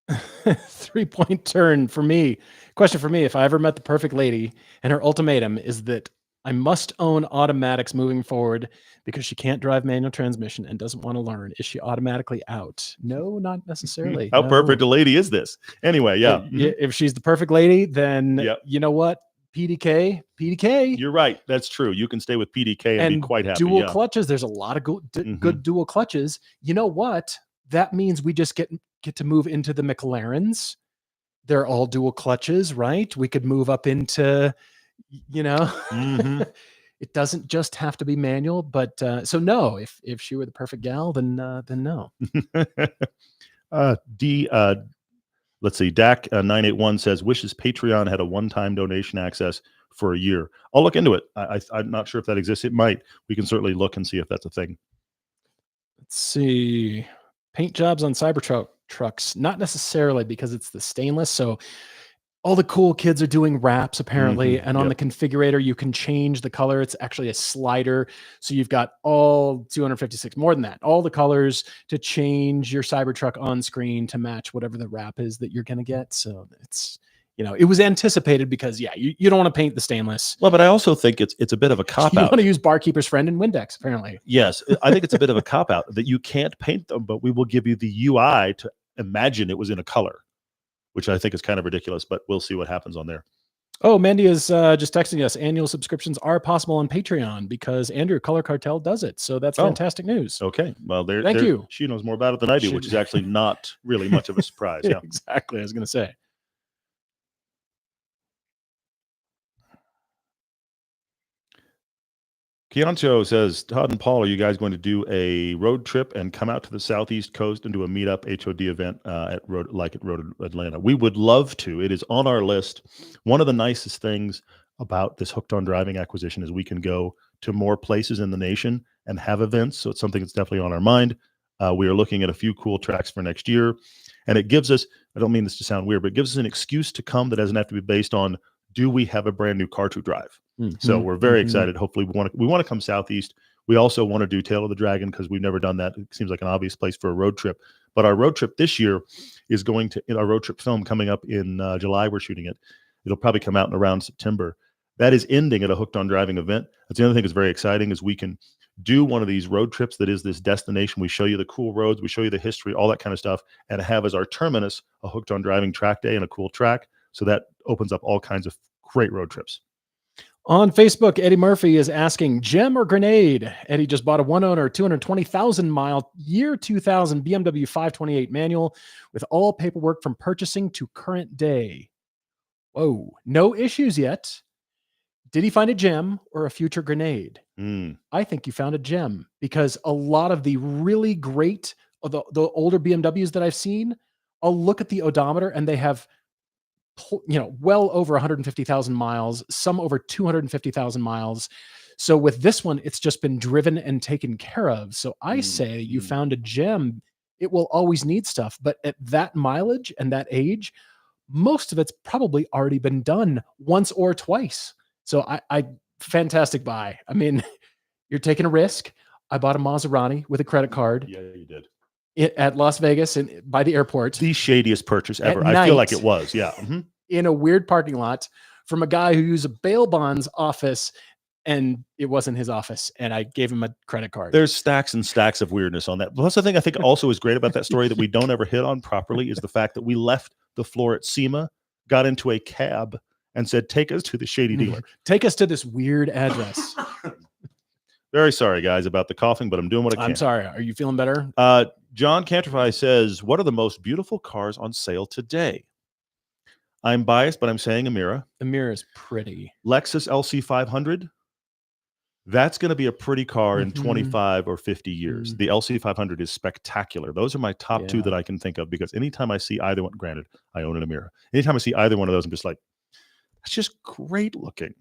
3-point turn for me. Question for me: if I ever met the perfect lady and her ultimatum is that I must own automatics moving forward because she can't drive manual transmission and doesn't want to learn, is she automatically out? No, not necessarily. How perfect a lady is this? Anyway, yeah. If she's the perfect lady, then you know what? PDK. You're right. That's true. You can stay with PDK and be quite happy. Dual clutches. There's a lot of good dual clutches. You know what? That means we just get to move into the McLarens. They're all dual clutches, right? We could move up into, it doesn't just have to be manual. But so no, if she were the perfect gal, then no. Let's see. Dak 981 says, wishes Patreon had a one-time donation access for a year. I'll look into it. I'm not sure if that exists. It might. We can certainly look and see if that's a thing. Let's see. Paint jobs on Cybertrucks, not necessarily because it's the stainless. So all the cool kids are doing wraps apparently. And on the configurator, you can change the color. It's actually a slider. So you've got all 256, more than that, all the colors to change your Cybertruck on screen to match whatever the wrap is that you're going to get. So it's, it was anticipated because you don't want to paint the stainless. Well, but I also think it's a bit of a cop-out. You want to use Barkeeper's Friend and Windex, apparently. Yes. I think it's a bit of a cop-out that you can't paint them, but we will give you the UI to imagine it was in a color, which I think is kind of ridiculous, but we'll see what happens on there. Oh, Mandy is just texting us. Annual subscriptions are possible on Patreon because Andrew Color Cartel does it. So that's fantastic news. Okay. Well, thank you. She knows more about it than I do, which is actually not really much of a surprise. Yeah, exactly. I was going to say. Keoncho says, Todd and Paul, are you guys going to do a road trip and come out to the Southeast Coast and do a meetup HOD event at Road Atlanta? We would love to. It is on our list. One of the nicest things about this Hooked on Driving acquisition is we can go to more places in the nation and have events. So it's something that's definitely on our mind. We are looking at a few cool tracks for next year. And it gives us, I don't mean this to sound weird, but it gives us an excuse to come that doesn't have to be based on, do we have a brand new car to drive? So we're very excited. Hopefully we want to come Southeast. We also want to do Tail of the Dragon because we've never done that. It seems like an obvious place for a road trip. But our road trip this year is going to, in our road trip film coming up in July, we're shooting it. It'll probably come out in around September. That is ending at a Hooked on Driving event. That's the other thing that's very exciting is we can do one of these road trips that is this destination. We show you the cool roads, we show you the history, all that kind of stuff, and have as our terminus a Hooked on Driving track day and a cool track. So that opens up all kinds of great road trips. On Facebook, Eddie Murphy is asking, gem or grenade? Eddie just bought a one-owner, 220,000-mile, year 2000 BMW 528 manual with all paperwork from purchasing to current day. Whoa, no issues yet. Did he find a gem or a future grenade? I think you found a gem because a lot of the really great, the older BMWs that I've seen, I'll look at the odometer and they have well over 150,000 miles, some over 250,000 miles. So with this one, it's just been driven and taken care of. So I say you found a gem. It will always need stuff, but at that mileage and that age, most of it's probably already been done once or twice. So I fantastic buy. I mean, you're taking a risk. I bought a Maserati with a credit card. Yeah, you did. At Las Vegas and by the airport. The shadiest purchase ever. I feel like it was. Yeah. In a weird parking lot from a guy who used a bail bonds office, and it wasn't his office, and I gave him a credit card. There's stacks and stacks of weirdness on that. Plus, the thing I think also is great about that story that we don't ever hit on properly is the fact that we left the floor at SEMA, got into a cab, and said, "Take us to the shady dealer. Take us to this weird address." Very sorry, guys, about the coughing, but I'm doing what I can. I'm sorry. Are you feeling better? John Canterfy says, "What are the most beautiful cars on sale today?" I'm biased, but I'm saying Emira. Emira is pretty. Lexus LC500. That's going to be a pretty car in 25 or 50 years. The LC500 is spectacular. Those are my top two that I can think of, because anytime I see either one, granted, I own an Emira. Anytime I see either one of those, I'm just like, it's just great looking.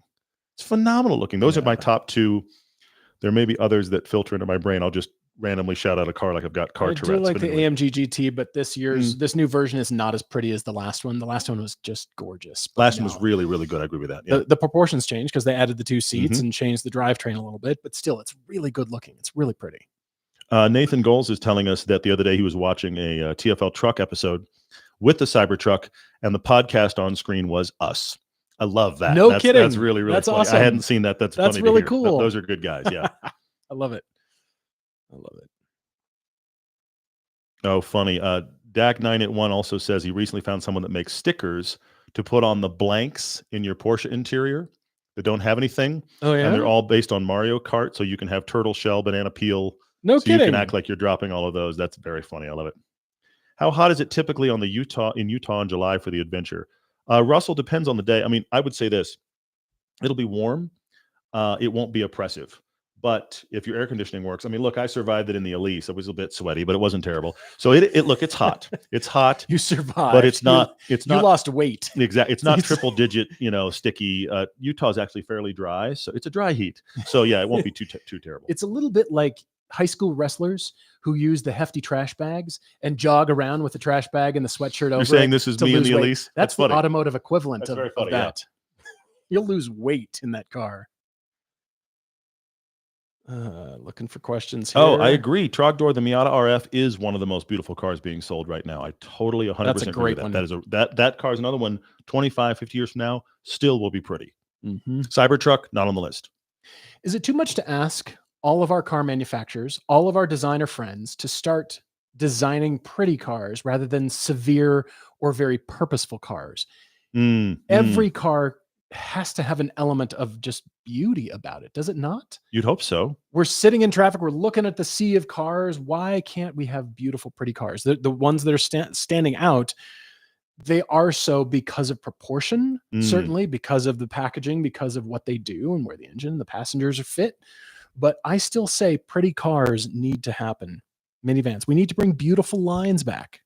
It's phenomenal looking. Those are my top two. There may be others that filter into my brain. I'll just randomly shout out a car like I've got car Tourette's. I do like the AMG GT, but this new version is not as pretty as the last one. The last one was just gorgeous. Last one was really, really good. I agree with that. Yeah. The proportions changed because they added the 2 seats and changed the drivetrain a little bit, but still, it's really good looking. It's really pretty. Nathan Goals is telling us that the other day he was watching a TFL truck episode with the Cybertruck, and the podcast on screen was us. I love that. No kidding. That's really, really funny. Awesome. I hadn't seen that. That's funny really to hear. cool. Those are good guys. Yeah. I love it. I love it. Oh, funny. Dak981 also says he recently found someone that makes stickers to put on the blanks in your Porsche interior that don't have anything. Oh, yeah? And they're all based on Mario Kart, so you can have turtle shell, banana peel. No kidding. You can act like you're dropping all of those. That's very funny. I love it. How hot is it typically in Utah in July for the adventure? Russell, depends on the day. I mean, I would say this. It'll be warm. It won't be oppressive. But if your air conditioning works, I mean, look, I survived it in the Elise. It was a bit sweaty, but it wasn't terrible. So look, it's hot. It's hot. You survived, but it's not. You lost weight. Exactly. It's not triple digit. Sticky. Utah's actually fairly dry, so it's a dry heat. So yeah, it won't be too terrible. It's a little bit like high school wrestlers who use the hefty trash bags and jog around with the trash bag and the sweatshirt over. You're saying this is me in the Elise? That's the funny. automotive equivalent of that. Yeah. You'll lose weight in that car. Looking for questions here. Oh, I agree. Trogdor, the Miata RF is one of the most beautiful cars being sold right now. I totally 100% That's a great agree with that. That car is another one. 25, 50 years from now, still will be pretty. Mm-hmm. Cybertruck, not on the list. Is it too much to ask all of our car manufacturers, all of our designer friends, to start designing pretty cars rather than severe or very purposeful cars? Every car has to have an element of just beauty about it, does it not? You'd hope so. We're sitting in traffic, we're looking at the sea of cars. Why can't we have beautiful, pretty cars? The ones that are standing out, they are so because of proportion, certainly because of the packaging, because of what they do and where the engine and the passengers are fit. But I still say pretty cars need to happen. Minivans, we need to bring beautiful lines back.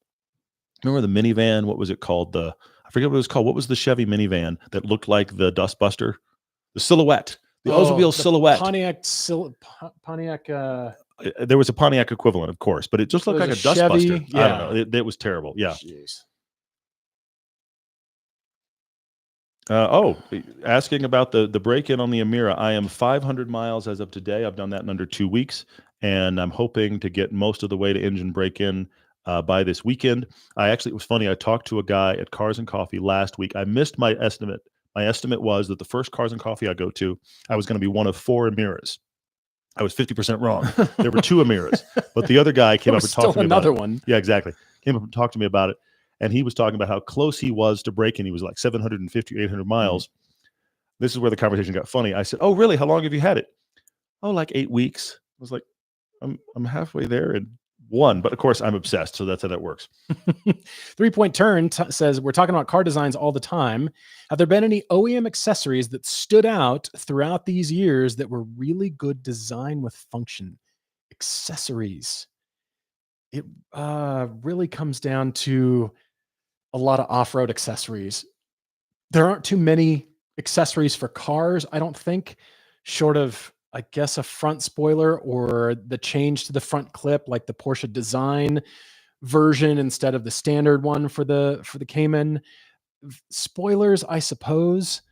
Remember the minivan? What was it called? I forget what it was called. What was the Chevy minivan that looked like the Dustbuster? The Silhouette. The Oldsmobile Silhouette. Pontiac. There was a Pontiac equivalent, of course, but it just looked like a Dustbuster. Yeah. I don't know. It was terrible. Yeah. Jeez. Asking about the break-in on the Emira. I am 500 miles as of today. I've done that in under 2 weeks, and I'm hoping to get most of the way to engine break-in by this weekend. It was funny. I talked to a guy at Cars and Coffee last week. I missed my estimate. My estimate was that the first Cars and Coffee I go to, I was going to be one of 4 Emiras. I was 50% wrong. There were 2 Emiras, but the other guy came up and talked to me about another one. Yeah, exactly. Came up and talked to me about it. And he was talking about how close he was to break-in. He was like 750, 800 miles. This is where the conversation got funny. I said, "Oh, really? How long have you had it?" "Oh, like 8 weeks." I was like, I'm halfway there in 1. But of course, I'm obsessed. So that's how that works. 3 Point Turn says, we're talking about car designs all the time. Have there been any OEM accessories that stood out throughout these years that were really good design with function? Accessories. It really comes down to a lot of off-road accessories. There aren't too many accessories for cars, I don't think, short of, I guess, a front spoiler or the change to the front clip, like the Porsche design version instead of the standard one for the Cayman. Spoilers, I suppose.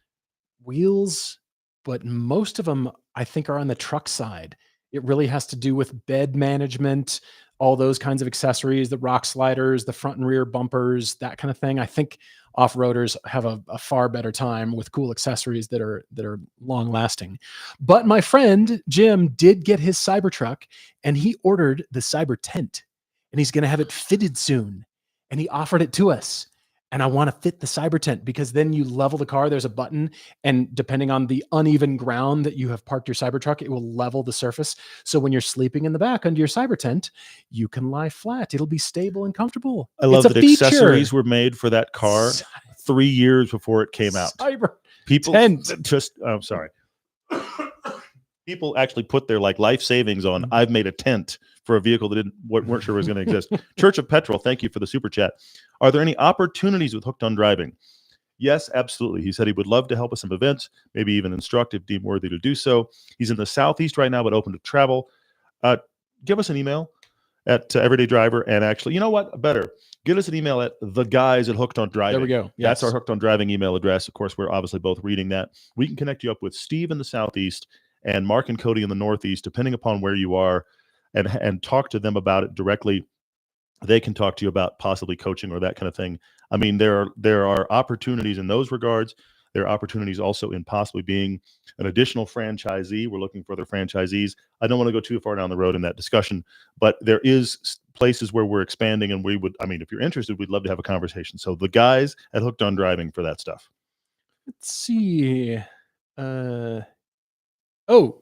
Wheels, but most of them I think are on the truck side. It really has to do with bed management, all those kinds of accessories, the rock sliders, the front and rear bumpers, that kind of thing. I think off-roaders have a far better time with cool accessories that are long lasting. But my friend Jim did get his Cybertruck, and he ordered the Cyber tent, and he's going to have it fitted soon. And he offered it to us. And I want to fit the Cyber tent, because then you level the car. There's a button, and depending on the uneven ground that you have parked your Cybertruck, it will level the surface. So when you're sleeping in the back under your Cyber tent, you can lie flat. It'll be stable and comfortable. I love that accessories were made for that car 3 years before it came out. Cyber People tent. I'm sorry. People actually put their life savings on, I've made a tent for a vehicle that weren't sure was going to exist. Church of Petrol, thank you for the super chat. Are there any opportunities with Hooked on Driving? Yes, absolutely. He said he would love to help us some events, maybe even instruct if deemed worthy to do so. He's in the Southeast right now, but open to travel. Give us an email at Everyday Driver, and actually, you know what? Better. Give us an email at theguys@hookedondriving. There we go. Yes. That's our Hooked on Driving email address. Of course, we're obviously both reading that. We can connect you up with Steve in the Southeast and Mark and Cody in the Northeast, depending upon where you are, and talk to them about it directly. They can talk to you about possibly coaching or that kind of thing. I mean, there are opportunities in those regards. There are opportunities also in possibly being an additional franchisee. We're looking for other franchisees. I don't want to go too far down the road in that discussion, but there is places where we're expanding, and if you're interested, we'd love to have a conversation. So the guys at Hooked on Driving for that stuff. Let's see.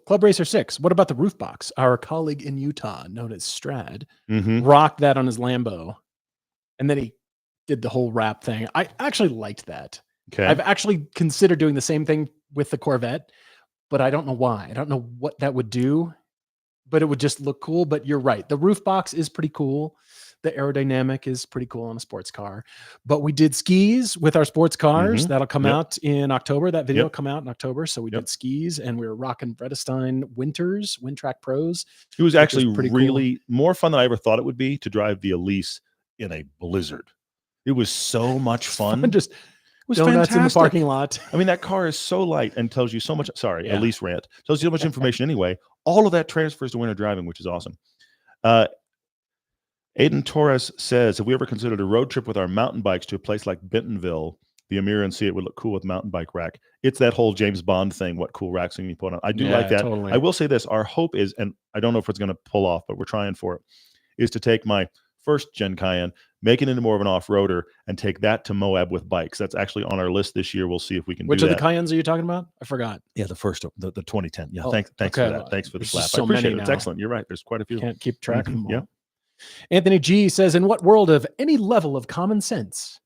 Club Racer 6. What about the roof box? Our colleague in Utah, known as Strad, rocked that on his Lambo. And then he did the whole wrap thing. I actually liked that. Okay. I've actually considered doing the same thing with the Corvette, but I don't know why. I don't know what that would do, but it would just look cool. But you're right. The roof box is pretty cool. The aerodynamic is pretty cool on a sports car. But we did skis with our sports cars. That'll come out in October. That video will come out in October. So we did skis, and we were rocking Vredestein Winters, Windtrack Pros. It was actually really more fun than I ever thought it would be to drive the Elise in a blizzard. It was so much fun. Just was donuts fantastic in the parking lot. I mean, that car is so light and tells you so much. Sorry, Elise rant. Tells you so much information anyway. All of that transfers to winter driving, which is awesome. Aiden Torres says, have we ever considered a road trip with our mountain bikes to a place like Bentonville, the Emira, and see it would look cool with mountain bike rack? It's that whole James Bond thing. What cool racks can you put on? I do like that. Totally. I will say this. Our hope is, and I don't know if it's going to pull off, but we're trying for it, is to take my first gen Cayenne, make it into more of an off-roader, and take that to Moab with bikes. That's actually on our list this year. We'll see if we can do that. Which of the Cayennes are you talking about? I forgot. Yeah, the first, the 2010. Yeah, thanks for that. Thanks for the slap. So I appreciate it. now. It's excellent. You're right. There's quite a few. Can't keep track of them all. Yeah. Anthony G says, in what world of any level of common sense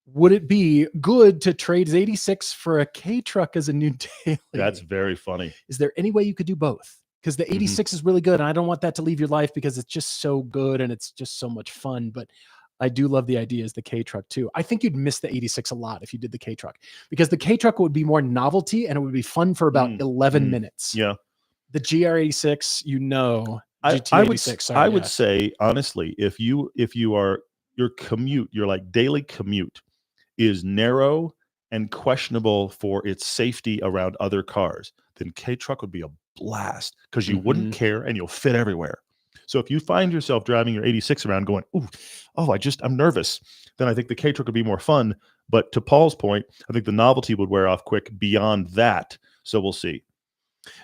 would it be good to trade his 86 for a K truck as a new daily? That's very funny. Is there any way you could do both? Because the 86 is really good. And I don't want that to leave your life because it's just so good and it's just so much fun. But I do love the idea as the K truck too. I think you'd miss the 86 a lot if you did the K truck, because the K truck would be more novelty and it would be fun for about 11 minutes. Yeah. The GR86, I would say, honestly, if you are, your commute, your daily commute is narrow and questionable for its safety around other cars, then K truck would be a blast, because you wouldn't care and you'll fit everywhere. So if you find yourself driving your 86 around going, I'm nervous, then I think the K truck would be more fun. But to Paul's point, I think the novelty would wear off quick beyond that. So we'll see.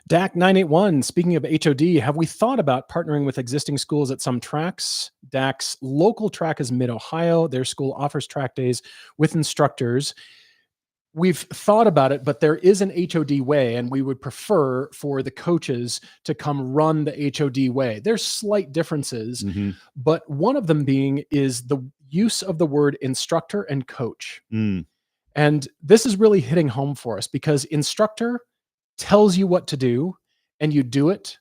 DAC981, speaking of HOD, have we thought about partnering with existing schools at some tracks? DAC's local track is Mid-Ohio. Their school offers track days with instructors. We've thought about it, but there is an HOD way, and we would prefer for the coaches to come run the HOD way. There's slight differences, but one of them is the use of the word instructor and coach. And this is really hitting home for us, because instructor tells you what to do and you do it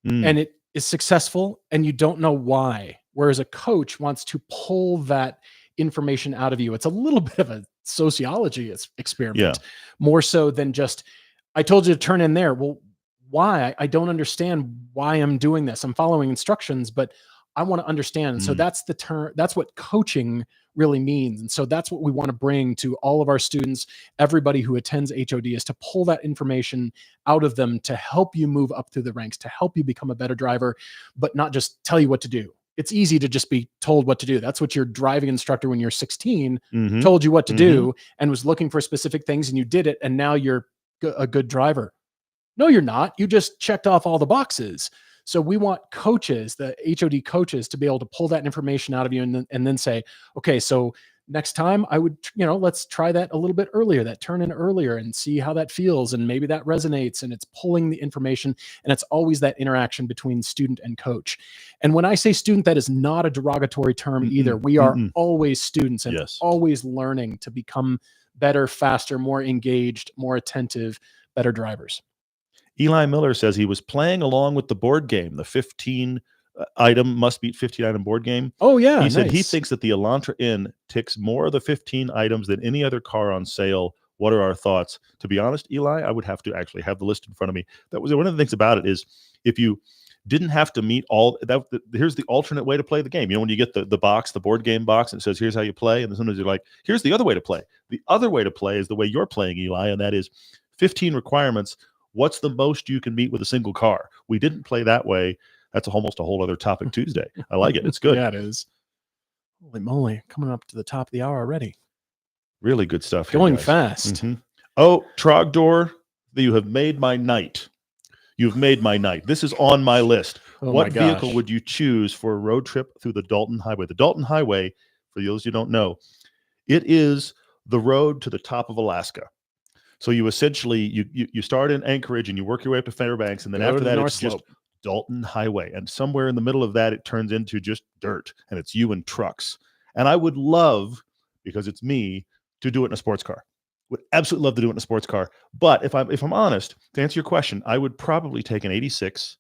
and it is successful and you don't know why. Whereas a coach wants to pull that information out of you. It's a little bit of a sociology experiment, more so than just, I told you to turn in there. Well, why? I don't understand why I'm doing this. I'm following instructions, but I want to understand. So that's the term. That's what coaching really means. And so that's what we want to bring to all of our students, everybody who attends HOD, is to pull that information out of them to help you move up through the ranks, to help you become a better driver, but not just tell you what to do. It's easy to just be told what to do. That's what your driving instructor when you're 16 told you what to do and was looking for specific things, and you did it, and now you're a good driver. No, you're not. You just checked off all the boxes. So we want coaches, the HOD coaches, to be able to pull that information out of you and then say, okay, so next time I would, let's try that a little bit earlier, that turn in earlier, and see how that feels. And maybe that resonates, and it's pulling the information. And it's always that interaction between student and coach. And when I say student, that is not a derogatory term either. We are always students and always learning to become better, faster, more engaged, more attentive, better drivers. Eli Miller says he was playing along with the board game, the 15 item must beat 15 item board game. Oh yeah. He said he thinks that the Elantra N ticks more of the 15 items than any other car on sale. What are our thoughts? To be honest, Eli, I would have to actually have the list in front of me. That was one of the things about it, is if you didn't have to meet all that, here's the alternate way to play the game. When you get the box, the board game box, and it says, here's how you play. And then sometimes you're like, here's the other way to play. The other way to play is the way you're playing, Eli. And that is 15 requirements. What's the most you can meet with a single car? We didn't play that way. That's almost a whole other topic Tuesday. I like it. It's good. Yeah, it is. Holy moly. Coming up to the top of the hour already. Really good stuff. Going fast. Oh, Trogdor, you have made my night. You've made my night. This is on my list. What vehicle would you choose for a road trip through the Dalton Highway? The Dalton Highway, for those who don't know, it is the road to the top of Alaska. So you essentially, you start in Anchorage and you work your way up to Fairbanks, and then after that it's just Dalton Highway. And somewhere in the middle of that, it turns into just dirt, and it's you and trucks. And I would love, because it's me, to do it in a sports car. Would absolutely love to do it in a sports car. But if I'm honest, to answer your question, I would probably take an 86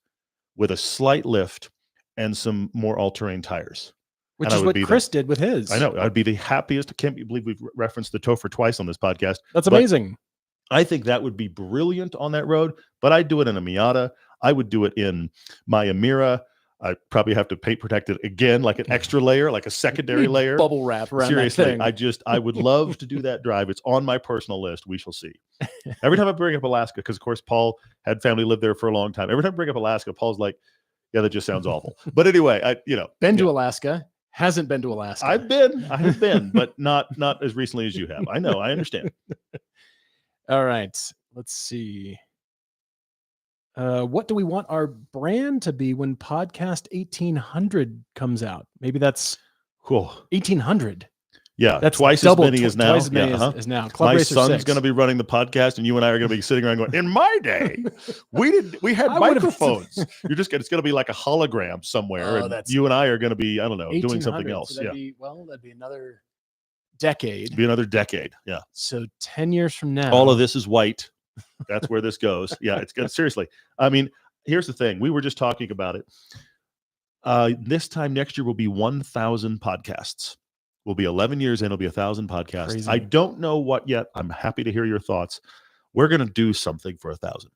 with a slight lift and some more all-terrain tires. Which is what Chris did with his. I know. I'd be the happiest. I can't believe we've referenced the Topher twice on this podcast. That's amazing. I think that would be brilliant on that road, but I'd do it in a Miata. I would do it in my Emira. I probably have to paint protect it again, like an extra layer, like a secondary layer. Bubble wrap around Seriously, that thing. I would love to do that drive. It's on my personal list. We shall see. Every time I bring up Alaska, because of course Paul had family live there for a long time. Every time I bring up Alaska, Paul's like, yeah, that just sounds awful. But anyway, been to Alaska. Hasn't been to Alaska. I have been, but not as recently as you have. I know. I understand. All right, let's see. What do we want our brand to be when podcast 1800 comes out? Maybe that's cool. 1800. Yeah, that's twice as many as now. Twice as many as now. Club My Racer son's 6. going to be running the podcast, and you and I are going to be sitting around going, in my day, we had microphones. It's going to be like a hologram somewhere, and you and I are going to be, I don't know, doing something else. So that'd be another decade. Be another decade. Yeah. So 10 years from now, all of this is white. That's where this goes. Yeah, it's good. Seriously. I mean, here's the thing. We were just talking about it. This time next year will be 1,000 podcasts. We'll be 11 years in. It'll be 1,000 podcasts. Crazy. I don't know what yet. I'm happy to hear your thoughts. We're going to do something for 1,000.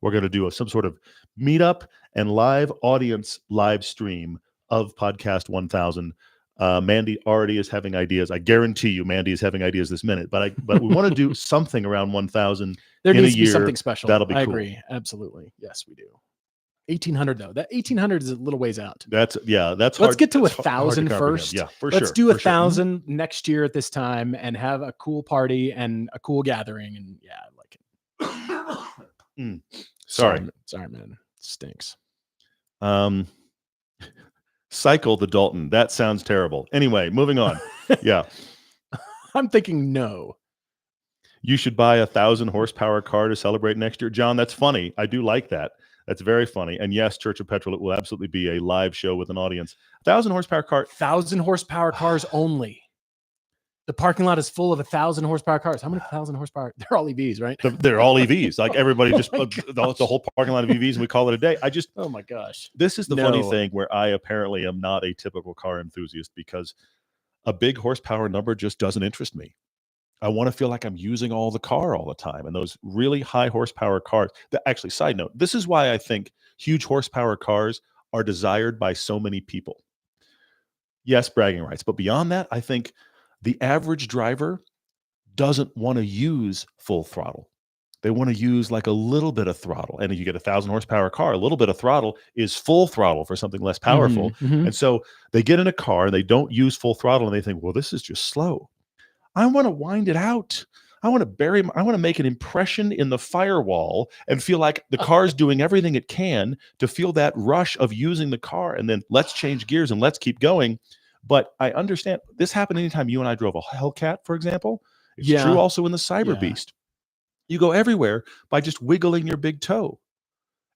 We're going to do some sort of meetup and live audience live stream of podcast 1,000. Mandy already is having ideas. I guarantee you, Mandy is having ideas this minute. But we want to do something around 1,000. There in needs a to year. be something special. That'll be cool. I agree. Absolutely. Yes, we do. 1,800 though. That 1,800 is a little ways out. That's Let's hard. get to That's 1,000 first. Yeah, for Let's sure. do 1,000 next year at this time and have a cool party and a cool gathering. And yeah, I like it. Sorry, man. It stinks. Cycle the Dalton. That sounds terrible. Anyway, moving on. Yeah. I'm thinking no. You should buy 1,000 horsepower car to celebrate next year. John, that's funny. I do like that. That's very funny. And yes, Church of Petrol, it will absolutely be a live show with an audience. 1,000 horsepower car. 1,000 horsepower cars only. The parking lot is full of 1,000 horsepower cars. How many 1,000 horsepower? They're all EVs, right? They're all EVs. Like everybody just the whole parking lot of EVs, and we call it a day. Oh my gosh. This is the funny thing where I apparently am not a typical car enthusiast, because a big horsepower number just doesn't interest me. I want to feel like I'm using all the car all the time. And those really high horsepower cars, actually, side note, this is why I think huge horsepower cars are desired by so many people. Yes, bragging rights. But beyond that, I think The average driver doesn't want to use full throttle. They want to use like a little bit of throttle. And if you get a 1,000 horsepower car, a little bit of throttle is full throttle for something less powerful. And so they get in a car and they don't use full throttle and they think, well, this is just slow. I want to wind it out. I want to make an impression in the firewall and feel like the car's doing everything it can to feel that rush of using the car. And then let's change gears and let's keep going. But I understand this happened anytime you and I drove a Hellcat, for example. It's true also in the Cyber Beast. You go everywhere by just wiggling your big toe.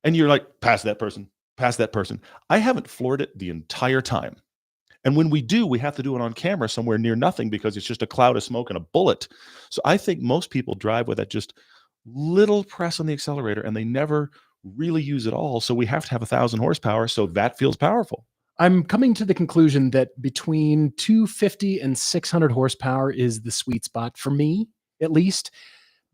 And you're like, pass that person, pass that person. I haven't floored it the entire time. And when we do, we have to do it on camera somewhere near nothing because it's just a cloud of smoke and a bullet. So I think most people drive with that just little press on the accelerator and they never really use it all. So we have to have 1,000 horsepower. So that feels powerful. I'm coming to the conclusion that between 250 and 600 horsepower is the sweet spot for me, at least.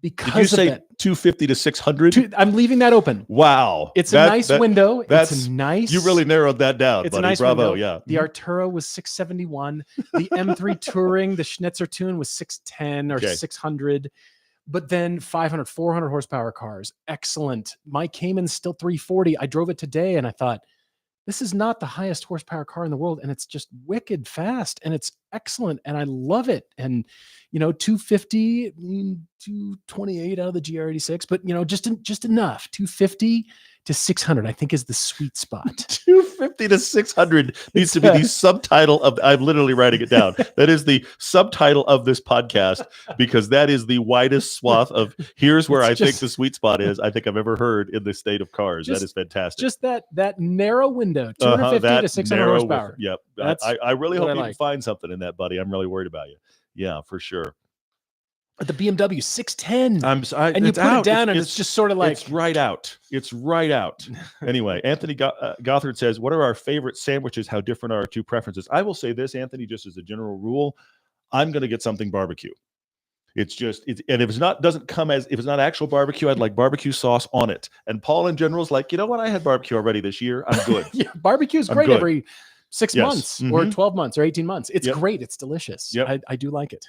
Because did you say 250 to 600? I'm leaving that open. Wow. It's a nice window. It's a nice. You really narrowed that down, it's buddy. A nice Bravo. Window. Yeah. The Arturo was 671. The M3 Touring, the Schnitzer Tune was 610 or 600. But then 500, 400 horsepower cars. Excellent. My Cayman's still 340. I drove it today and I thought, this is not the highest horsepower car in the world. And it's just wicked fast and it's excellent. And I love it. And, 250, 228 out of the GR86, but, just enough. 250 to 600, I think is the sweet spot. 250 to 600 needs to be the subtitle of, I'm literally writing it down. That is the subtitle of this podcast because that is the widest swath of here's where I think the sweet spot is I think I've ever heard in the state of cars. That is fantastic. Just that narrow window, 250 to 600 horsepower. Yep. I really hope you can find something in that, buddy. I'm really worried about you. Yeah, for sure. The BMW 610. And you put out. It down and it's just sort of like. It's right out. It's right out. Anyway, Anthony Gothard says, what are our favorite sandwiches? How different are our two preferences? I will say this, Anthony, just as a general rule, I'm going to get something barbecue. And if it's not actual barbecue, I'd like barbecue sauce on it. And Paul in general is like, you know what? I had barbecue already this year. I'm good. Yeah, barbecue is great every 6 months or 12 months or 18 months. It's great. It's delicious. Yep. I do like it.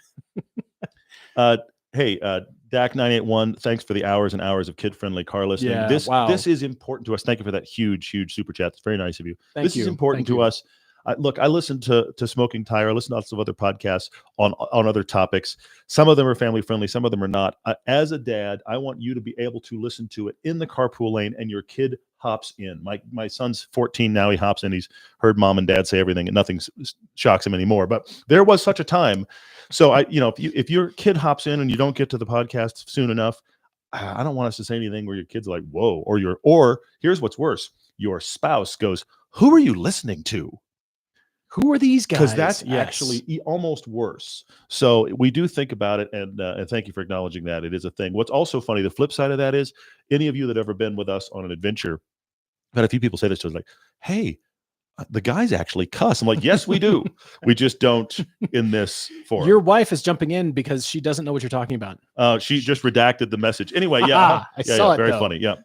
Hey, DAC981, thanks for the hours and hours of kid-friendly car listening. Yeah, this is important to us. Thank you for that huge super chat. It's very nice of you. This is important to us. Look, I listen to Smoking Tire. I listen to lots of other podcasts on other topics. Some of them are family friendly. Some of them are not. As a dad, I want you to be able to listen to it in the carpool lane and your kid hops in. My son's 14 now. He hops in. He's heard mom and dad say everything and nothing shocks him anymore. But there was such a time. So if your kid hops in and you don't get to the podcast soon enough, I don't want us to say anything where your kid's like, whoa, or here's what's worse. Your spouse goes, who are you listening to? Who are these guys? Because that's actually almost worse. So we do think about it, and thank you for acknowledging that. It is a thing. What's also funny, the flip side of that is, any of you that ever been with us on an adventure, I've had a few people say this to us, like, hey, the guys actually cuss. I'm like, yes, we do. We just don't in this forum. Your wife is jumping in because she doesn't know what you're talking about. She just redacted the message. Anyway, I saw it. Very funny. Yeah.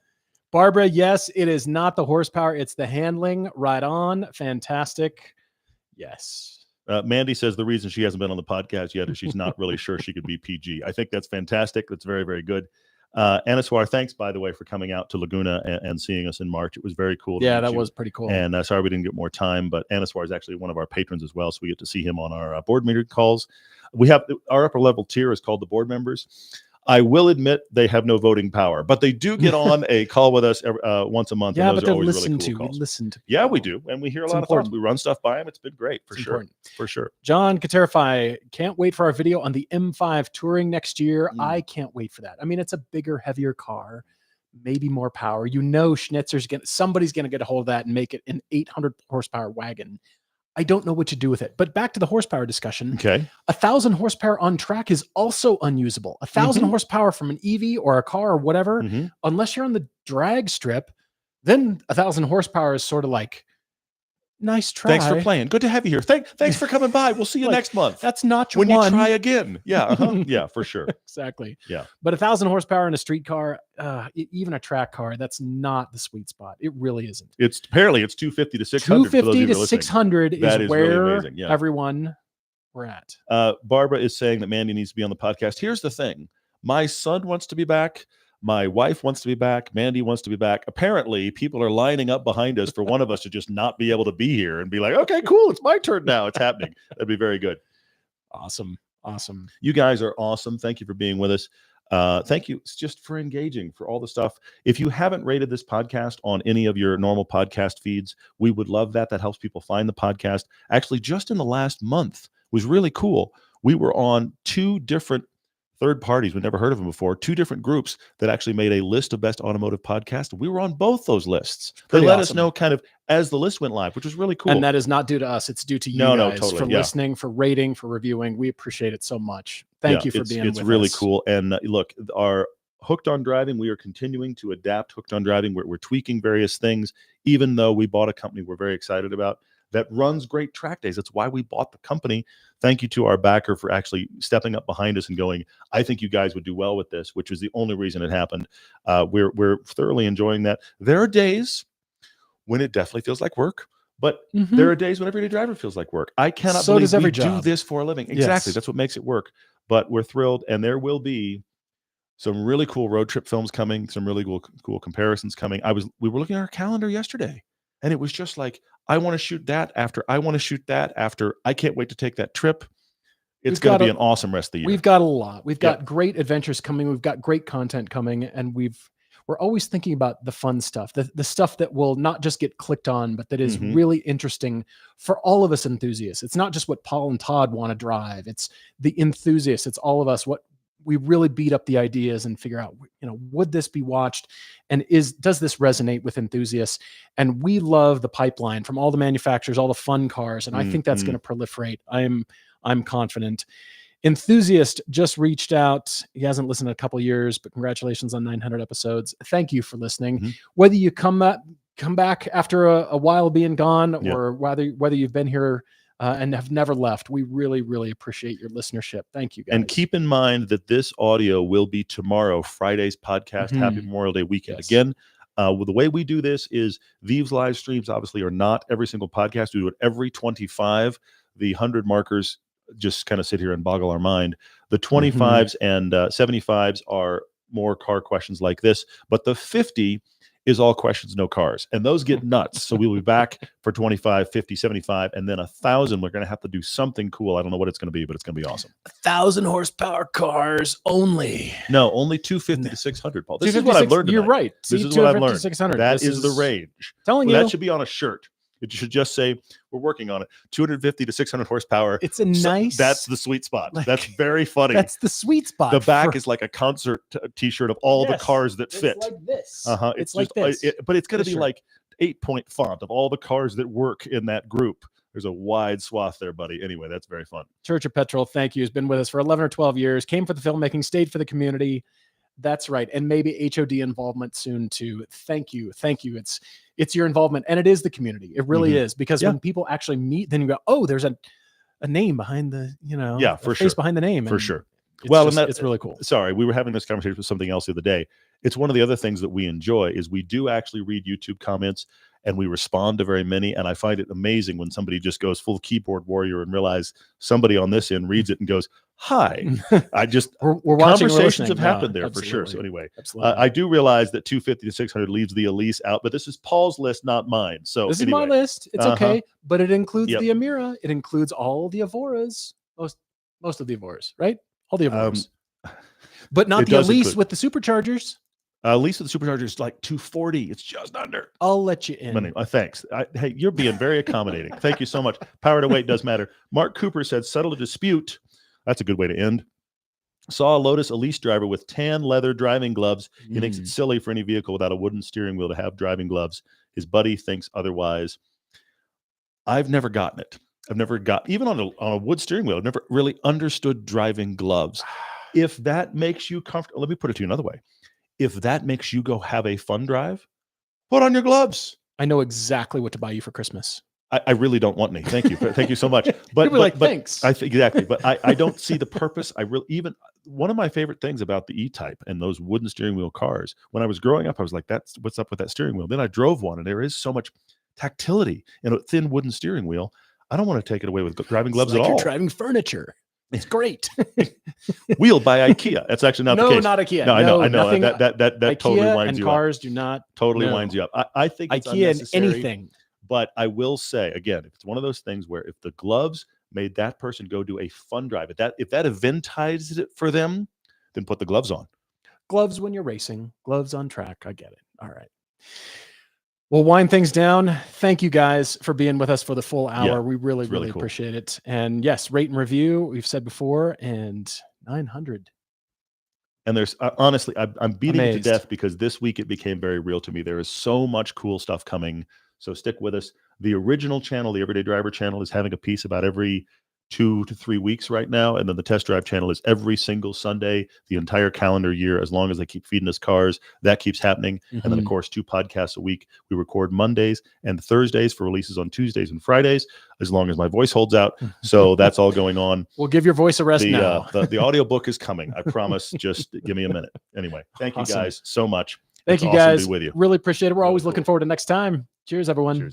Barbara, yes, it is not the horsepower. It's the handling. Right on. Fantastic. Yes. Mandy says the reason she hasn't been on the podcast yet is she's not really sure she could be PG. I think that's fantastic. That's very, very good. Aniswar, thanks, by the way, for coming out to Laguna and seeing us in March. It was very cool. Yeah, that was pretty cool. And sorry we didn't get more time, but Aniswar is actually one of our patrons as well, so we get to see him on our board meeting calls. We have our upper level tier is called the board members. I will admit they have no voting power, but they do get on a call with us once a month. Yeah, and those but they're are always listened really cool to. calls. We listen to. Yeah, we do, and we hear a lot of thoughts. We run stuff by them. It's been great for sure. For sure. John Katerify, can't wait for our video on the M5 Touring next year. I can't wait for that. I mean, it's a bigger, heavier car, maybe more power. Somebody's gonna get a hold of that and make it an 800 horsepower wagon. I don't know what to do with it. But back to the horsepower discussion. Okay. 1,000 horsepower on track is also unusable. 1,000 horsepower from an EV or a car or whatever, unless you're on the drag strip, then 1,000 horsepower is sort of like, nice try. Thanks for playing. Good to have you here. Thanks for coming by. We'll see you next month. That's not your when you try again. Yeah. Yeah, for sure. Exactly. Yeah. But 1,000 horsepower in a street car, even a track car, that's not the sweet spot. It really isn't. Apparently it's 250 to 600. 250 to 600 is where really amazing. Yeah. everyone we're at. Barbara is saying that Mandy needs to be on the podcast. Here's the thing. My son wants to be back. My wife wants to be back. Mandy wants to be back. Apparently, people are lining up behind us for one of us to just not be able to be here and be like, okay, cool. It's my turn now. It's happening. That'd be very good. Awesome. Awesome. You guys are awesome. Thank you for being with us. Thank you just for engaging, for all the stuff. If you haven't rated this podcast on any of your normal podcast feeds, we would love that. That helps people find the podcast. Actually, just in the last month was really cool. We were on 2 different third parties. We'd never heard of them before. 2 different groups that actually made a list of best automotive podcasts. We were on both those lists. They let us know kind of as the list went live, which was really cool. And that is not due to us. It's due to you guys for listening, for rating, for reviewing. We appreciate it so much. Thank you for being with us. It's really cool. And look, our Hooked on Driving, we are continuing to adapt Hooked on Driving. We're tweaking various things, even though we bought a company we're very excited about that runs great track days. That's why we bought the company. Thank you to our backer for actually stepping up behind us and going, I think you guys would do well with this, which was the only reason it happened. We're thoroughly enjoying that. There are days when it definitely feels like work, but there are days when everyday driver feels like work. I cannot believe we do this for a living. Exactly. Yes. That's what makes it work. But we're thrilled, and there will be some really cool road trip films coming, some really cool comparisons coming. We were looking at our calendar yesterday, and it was just like, I want to shoot that after. I want to shoot that after. I can't wait to take that trip. It's going to be an awesome rest of the year. We've got a lot. We've got great adventures coming. We've got great content coming, and we're always thinking about the fun stuff, the stuff that will not just get clicked on, but that is really interesting for all of us enthusiasts. It's not just what Paul and Todd want to drive. It's the enthusiasts. It's all of us. What we really beat up the ideas and figure out, would this be watched? And does this resonate with enthusiasts? And we love the pipeline from all the manufacturers, all the fun cars. And I think that's going to proliferate. I'm confident. Enthusiast just reached out. He hasn't listened in a couple of years, but congratulations on 900 episodes. Thank you for listening. Whether you come back after a while being gone, or whether you've been here and have never left, we really, really appreciate your listenership. Thank you, guys. And keep in mind that this audio will be tomorrow, Friday's podcast. Happy Memorial Day weekend. Again, the way we do this is these live streams obviously are not every single podcast. We do it every 25. The 100 markers just kind of sit here and boggle our mind. The 25s and 75s are more car questions like this, but the 50 is all questions, no cars. And those get nuts. So we'll be back for 25, 50, 75, and then 1,000. We're going to have to do something cool. I don't know what it's going to be, but it's going to be awesome. 1,000 horsepower cars only. No, only 250 to 600, Paul. This is what I've learned tonight. You're right. This is what I've learned. 600. That is the range. Telling you. That should be on a shirt. It should just say, we're working on it. 250 to 600 horsepower. It's a nice. That's the sweet spot. That's very funny. That's the sweet spot. The back is like a concert t-shirt of all the cars that fit. It's like this. It's like this. But it's going to be like 8-point font of all the cars that work in that group. There's a wide swath there, buddy. Anyway, that's very fun. Church of Petrol, thank you. Has been with us for 11 or 12 years. Came for the filmmaking, stayed for the community. That's right. And maybe HOD involvement soon too. Thank you. Thank you. It's your involvement, and it is the community. It really is, because when people actually meet, then you go, oh, there's a name behind the, for face behind the name. For sure. Well, and it's really cool. Sorry, we were having this conversation with something else the other day. It's one of the other things that we enjoy is we do actually read YouTube comments, and we respond to very many. And I find it amazing when somebody just goes full keyboard warrior and realize somebody on this end reads it and goes, hi. I just, we're conversations have happened there for sure. So anyway, I do realize that 250 to 600 leaves the Elise out, but this is Paul's list, not mine. So this is my list. It's okay, but it includes the Emira. It includes all the Avoras, most of the Avoras, right? All the Avoras, but not the Elise with the superchargers. Elise with the supercharger is like 240. It's just under. I'll let you in. Thanks. Hey, you're being very accommodating. Thank you so much. Power to weight does matter. Mark Cooper said, settle a dispute. That's a good way to end. Saw a Lotus Elise driver with tan leather driving gloves. He thinks it's silly for any vehicle without a wooden steering wheel to have driving gloves. His buddy thinks otherwise. I've never gotten it. I've never got, even on a wood steering wheel, I've never really understood driving gloves. If that makes you comfortable, let me put it to you another way. If that makes you go have a fun drive, put on your gloves. I know exactly what to buy you for Christmas. I really don't want any. Thank you. Thank you so much. But thanks. Exactly. But I don't see the purpose. Even one of my favorite things about the E-Type and those wooden steering wheel cars, when I was growing up, I was like, that's what's up with that steering wheel. Then I drove one, and there is so much tactility in a thin wooden steering wheel. I don't want to take it away with driving gloves It's like at all. You're driving furniture. It's great. Wheeled by IKEA. That's actually not the case. No, not IKEA. No, I know. Nothing, that IKEA totally winds you up. cars do not. Totally no. winds you up. I think it's IKEA and unnecessary, anything. But I will say again, if it's one of those things where if the gloves made that person go do a fun drive, if that eventized it for them, then put the gloves on. Gloves when you're racing, gloves on track. I get it. All right. We'll wind things down. Thank you guys for being with us for the full hour. Yeah, we really cool. appreciate it. And yes, rate and review. We've said before, and 900. And there's honestly, I'm beating it to Amazed. death because this week it became very real to me. There is so much cool stuff coming. So stick with us. The original channel, the Everyday Driver channel, is having a piece about every 2 to 3 weeks right now. And then the Test Drive channel is every single Sunday, the entire calendar year, as long as they keep feeding us cars. That keeps happening. And then, of course, 2 podcasts a week. We record Mondays and Thursdays for releases on Tuesdays and Fridays, as long as my voice holds out. So that's all going on. We'll give your voice a rest now. The audiobook is coming. I promise. Just give me a minute. Anyway, thank you guys so much. Thank you awesome guys. to be with you. Really appreciate it. We're always Really looking cool. forward to next time. Cheers, everyone. Cheers.